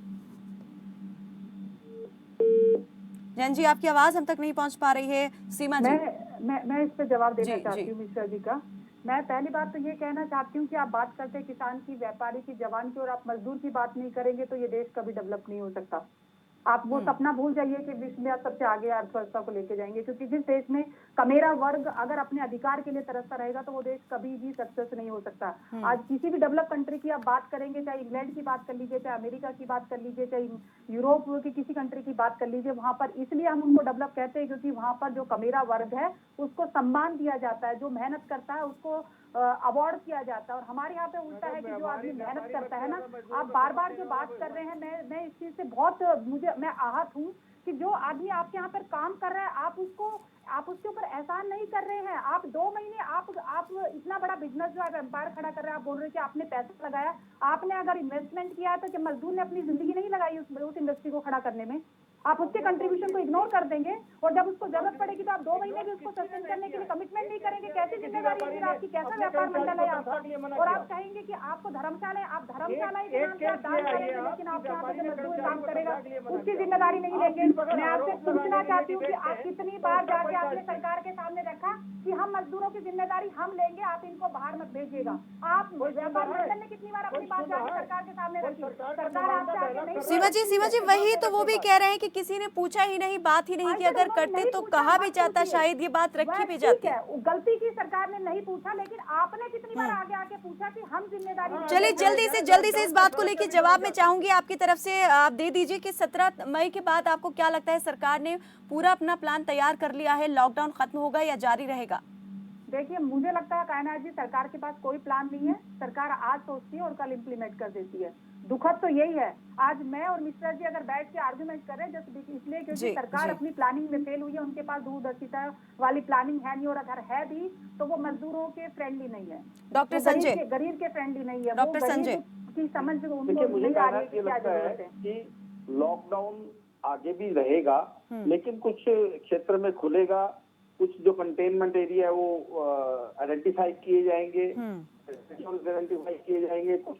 जैन जी, आपकी आवाज हम तक नहीं पहुंच पा रही है। सीमा जी, मैं इस पे जवाब देना चाहती हूँ मिश्रा जी का। मैं पहली बात तो ये कहना चाहती हूँ कि आप बात करते हैं किसान की, व्यापारी की, जवान की, और आप मजदूर की बात नहीं करेंगे तो ये देश कभी डेवलप नहीं हो सकता। आप वो सपना भूल जाइए कि विश्व में आप सबसे आगे अर्थव्यवस्था को लेके जाएंगे, क्योंकि जिस देश में कमेरा वर्ग अगर अपने अधिकार के लिए तरसता रहेगा तो वो देश कभी भी सक्सेस नहीं हो सकता। आज किसी भी डेवलप कंट्री की आप बात करेंगे, चाहे इंग्लैंड की बात कर लीजिए, चाहे अमेरिका की बात कर लीजिए, चाहे यूरोप की किसी कंट्री की बात कर लीजिए, वहां पर इसलिए हम उनको डेवलप कहते हैं क्योंकि वहां पर जो कमेरा वर्ग है उसको सम्मान दिया जाता है, जो मेहनत करता है उसको अवार्ड किया जाता है। और हमारे यहाँ पे उल्टा है कि जो आदमी मेहनत करता है ना, आप बार बार जो बात कर रहे हैं, मैं इस चीज से बहुत मैं आहत हूँ कि जो आदमी आपके यहाँ पर काम कर रहा है आप उसके ऊपर एहसान नहीं कर रहे हैं। आप 2 महीने आप इतना बड़ा बिजनेस जो आप एम्पायर खड़ा कर रहे हैं, आप बोल रहे हैं कि आपने पैसा लगाया, आपने अगर इन्वेस्टमेंट किया है तो कि मजदूर ने अपनी जिंदगी नहीं लगाई उस इंडस्ट्री को खड़ा करने में, आप उसके कंट्रीब्यूशन को इग्नोर कर देंगे, और जब उसको जरूरत पड़ेगी तो आप 2 महीने भी उसको सस्टेन करने के लिए कमिटमेंट नहीं करेंगे। कैसी जिम्मेदारी है आपकी? कैसा व्यापार मंडल है आपका? और आप कहेंगे कि आपको धर्मशाला के नाम से आप दान करेंगे, लेकिन आपके यहाँ पे जो मजदूर काम करेगा उसकी जिम्मेदारी नहीं लेंगे। मैं आपसे पूछना चाहती हूँ कि आप कितनी बार जाके आपने सरकार के सामने रखा कि हम मजदूरों की जिम्मेदारी हम लेंगे, आप इनको बाहर मत भेजिएगा? आप व्यापार मंडल ने कितनी बार अपनी बात जाके सरकार के सामने रखी? सरकार आपसे आगे नहीं। सीमा जी वही तो वो भी कह रहे हैं कि किसी ने पूछा ही नहीं, बात ही नहीं की। अगर करते नहीं तो पूछा, कहा भी मत जाता, पूछिए। शायद ये बात रखी वह भी ठीक जाती। है, वो गलती की, सरकार ने नहीं पूछा, लेकिन आपने कितनी बार आगे आके पूछा कि हम जिम्मेदारी लेते चलिए हैं। जल्दी से इस बात को लेकर जवाब मैं चाहूंगी आपकी तरफ से, आप दे दीजिए कि 17 मई के बाद आपको क्या लगता है, सरकार ने पूरा अपना प्लान तैयार कर लिया है, लॉकडाउन खत्म होगा या जारी रहेगा? देखिए, मुझे लगता है कायनात जी, सरकार के पास कोई प्लान नहीं है। सरकार आज सोचती है और कल इम्प्लीमेंट कर देती है। दुखद तो यही है, आज मैं और मिश्रा जी अगर बैठ के आर्गुमेंट कर रहे हैं जस्ट इसलिए क्योंकि सरकार अपनी प्लानिंग में फेल हुई है, उनके पास दूरदर्शिता वाली प्लानिंग है नहीं, और अगर है भी तो वो मजदूरों के फ्रेंडली नहीं है, डॉक्टर संजय, गरीब के फ्रेंडली नहीं है। डॉक्टर संजय की समझ देखिए, उनको मुझे नहीं आ रही है ये कि क्या लगता है जरूरत है। कि लॉकडाउन आगे भी रहेगा, लेकिन कुछ क्षेत्र में खुलेगा, कुछ जो कंटेनमेंट एरिया है वो आइडेंटिफाई किए जाएंगे, आइडेंटिफाई किए जाएंगे, कुछ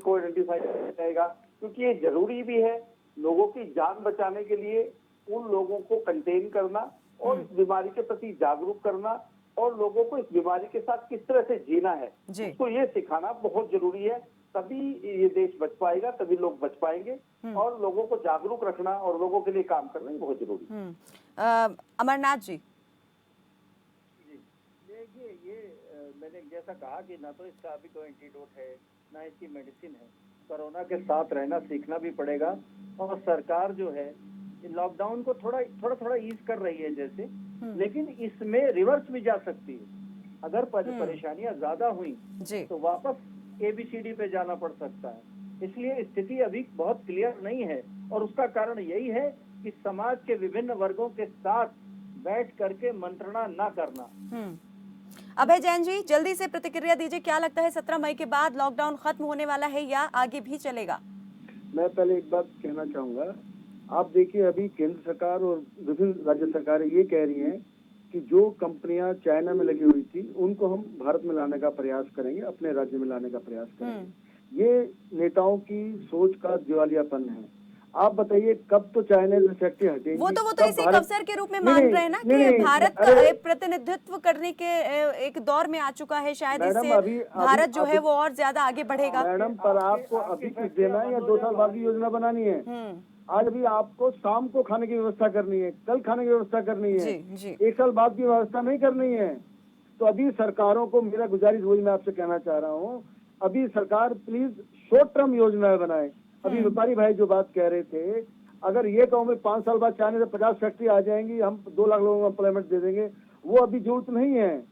को आइडेंटिफाई किया जाएगा, क्योंकि ये जरूरी भी है लोगों की जान बचाने के लिए, उन लोगों को कंटेन करना और इस बीमारी के प्रति जागरूक करना और लोगों को इस बीमारी के साथ किस तरह से जीना है, उसको ये सिखाना बहुत जरूरी है। तभी ये देश बच पाएगा, तभी लोग बच पाएंगे, और लोगों को जागरूक रखना और लोगों के लिए काम करना ही बहुत जरूरी है। अमरनाथ जी, देखिए, ये मैंने जैसा कहा कि ना तो इसका अभी कोई एंटीडोट है, ना इसकी मेडिसिन है। कोरोना के साथ रहना सीखना भी पड़ेगा, और सरकार जो है लॉकडाउन को थोड़ा ईज कर रही है जैसे, लेकिन इसमें रिवर्स भी जा सकती है। अगर परेशानियां ज्यादा हुई तो वापस ABCD पे जाना पड़ सकता है। इसलिए स्थिति अभी बहुत क्लियर नहीं है, और उसका कारण यही है कि समाज के विभिन्न वर्गों के साथ बैठ करके मंत्रणा न करना। अभय जैन जी, जल्दी से प्रतिक्रिया दीजिए, क्या लगता है 17 मई के बाद लॉकडाउन खत्म होने वाला है या आगे भी चलेगा? मैं पहले एक बात कहना चाहूंगा, आप देखिए अभी केंद्र सरकार और विभिन्न राज्य सरकारें ये कह रही हैं कि जो कंपनियां चाइना में लगी हुई थी उनको हम भारत में लाने का प्रयास करेंगे, अपने राज्य में लाने का प्रयास करेंगे। ये नेताओं की सोच का दिवालियापन है। आप बताइए कब तो चाइना से फैक्ट्री हटेगी? वो तो इसे एक अवसर के रूप में मान रहे हैं ना कि भारत प्रतिनिधित्व करने के एक दौर में आ चुका है, शायद इससे भारत जो है वो और ज्यादा आगे बढ़ेगा। मैडम, पर आपको अभी कुछ देना है या 2 साल बाद की योजना बनानी है? आज भी आपको शाम को खाने की व्यवस्था करनी है, कल खाने की व्यवस्था करनी है, एक साल बाद की व्यवस्था नहीं करनी है। तो अभी सरकारों को मेरा गुजारिश वही मैं आपसे कहना चाह रहा हूँ, अभी सरकार प्लीज शॉर्ट टर्म योजनाएं बनाए। अभी व्यापारी भाई जो बात कह रहे थे, अगर ये कहूँ मैं 5 साल बाद चाइना से 50 फैक्ट्री आ जाएंगी, हम 2 लाख लोगों को एम्प्लॉयमेंट दे देंगे, वो अभी जरूरत नहीं है।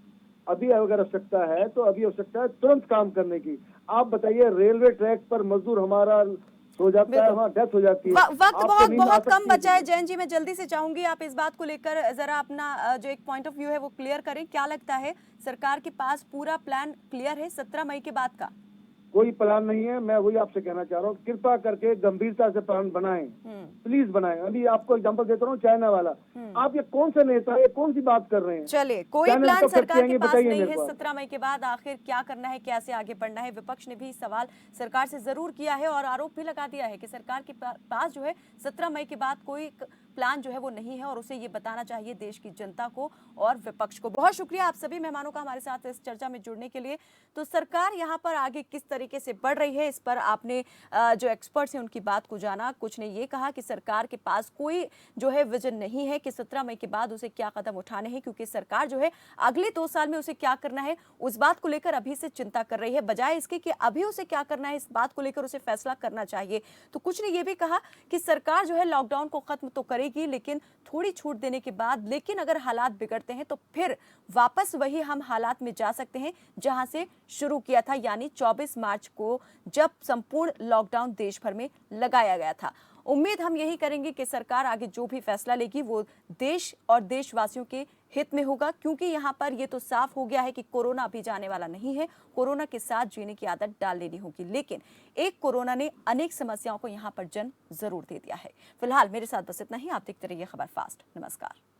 अभी अगर आवश्यकता है तो अभी आवश्यकता है तुरंत काम करने की। आप बताइए, रेलवे ट्रैक पर मजदूर हमारा सो जाता है, वहाँ डेथ हो जाती है। वक्त बहुत कम बचा है। जैन जी, मैं जल्दी से चाहूंगी आप इस बात को लेकर जरा अपना जो एक पॉइंट ऑफ व्यू है वो क्लियर करें। क्या लगता है, सरकार के पास पूरा प्लान क्लियर है 17 मई के बाद का? कोई प्लान नहीं है। मैं वही आपसे कहना चाह रहा हूँ, कृपा करके गंभीरता से प्लान बनाएं, प्लीज बनाएं। अभी आपको एग्जांपल देता हूँ चाइना वाला। आप ये कौन से नेता, ये कौन सी बात कर रहे हैं? चलिए, कोई प्लान सरकार के पास नहीं है 17 मई के बाद आखिर क्या करना है, कैसे आगे बढ़ना है। विपक्ष ने भी सवाल सरकार से जरूर किया है और आरोप भी लगा दिया है कि सरकार के पास जो है 17 मई के बाद कोई प्लान जो है वो नहीं है, और उसे ये बताना चाहिए देश की जनता को और विपक्ष को। बहुत शुक्रिया आप सभी मेहमानों का हमारे साथ इस चर्चा में जुड़ने के लिए। तो सरकार यहाँ पर आगे किस तरीके से बढ़ रही है, इस पर आपने जो एक्सपर्ट्स हैं उनकी बात को जाना। कुछ ने ये कहा कि सरकार के पास कोई जो है विजन नहीं है कि 17 मई के बाद उसे क्या कदम उठाने हैं, क्योंकि सरकार जो है अगले 2 साल में उसे क्या करना है उस बात को लेकर अभी से चिंता कर रही है, बजाय इसके कि अभी उसे क्या करना है इस बात को लेकर उसे फैसला करना चाहिए। तो कुछ ने ये भी कहा कि सरकार जो है लॉकडाउन को खत्म तो करेगी, लेकिन थोड़ी छूट देने के बाद, लेकिन अगर हालात बिगड़ते हैं तो फिर वापस वही हम हालात में जा सकते हैं जहां से शुरू किया था, यानी 24 मार्च को जब संपूर्ण लॉकडाउन देश भर में लगाया गया था। उम्मीद हम यही करेंगे कि सरकार आगे जो भी फैसला लेगी वो देश और देशवासियों के हित में होगा, क्योंकि यहाँ पर ये तो साफ हो गया है कि कोरोना अभी जाने वाला नहीं है। कोरोना के साथ जीने की आदत डाल लेनी होगी, लेकिन एक कोरोना ने अनेक समस्याओं को यहाँ पर जन्म जरूर दे दिया है। फिलहाल मेरे साथ बस इतना ही। आप देखते रहिए खबर फास्ट। नमस्कार।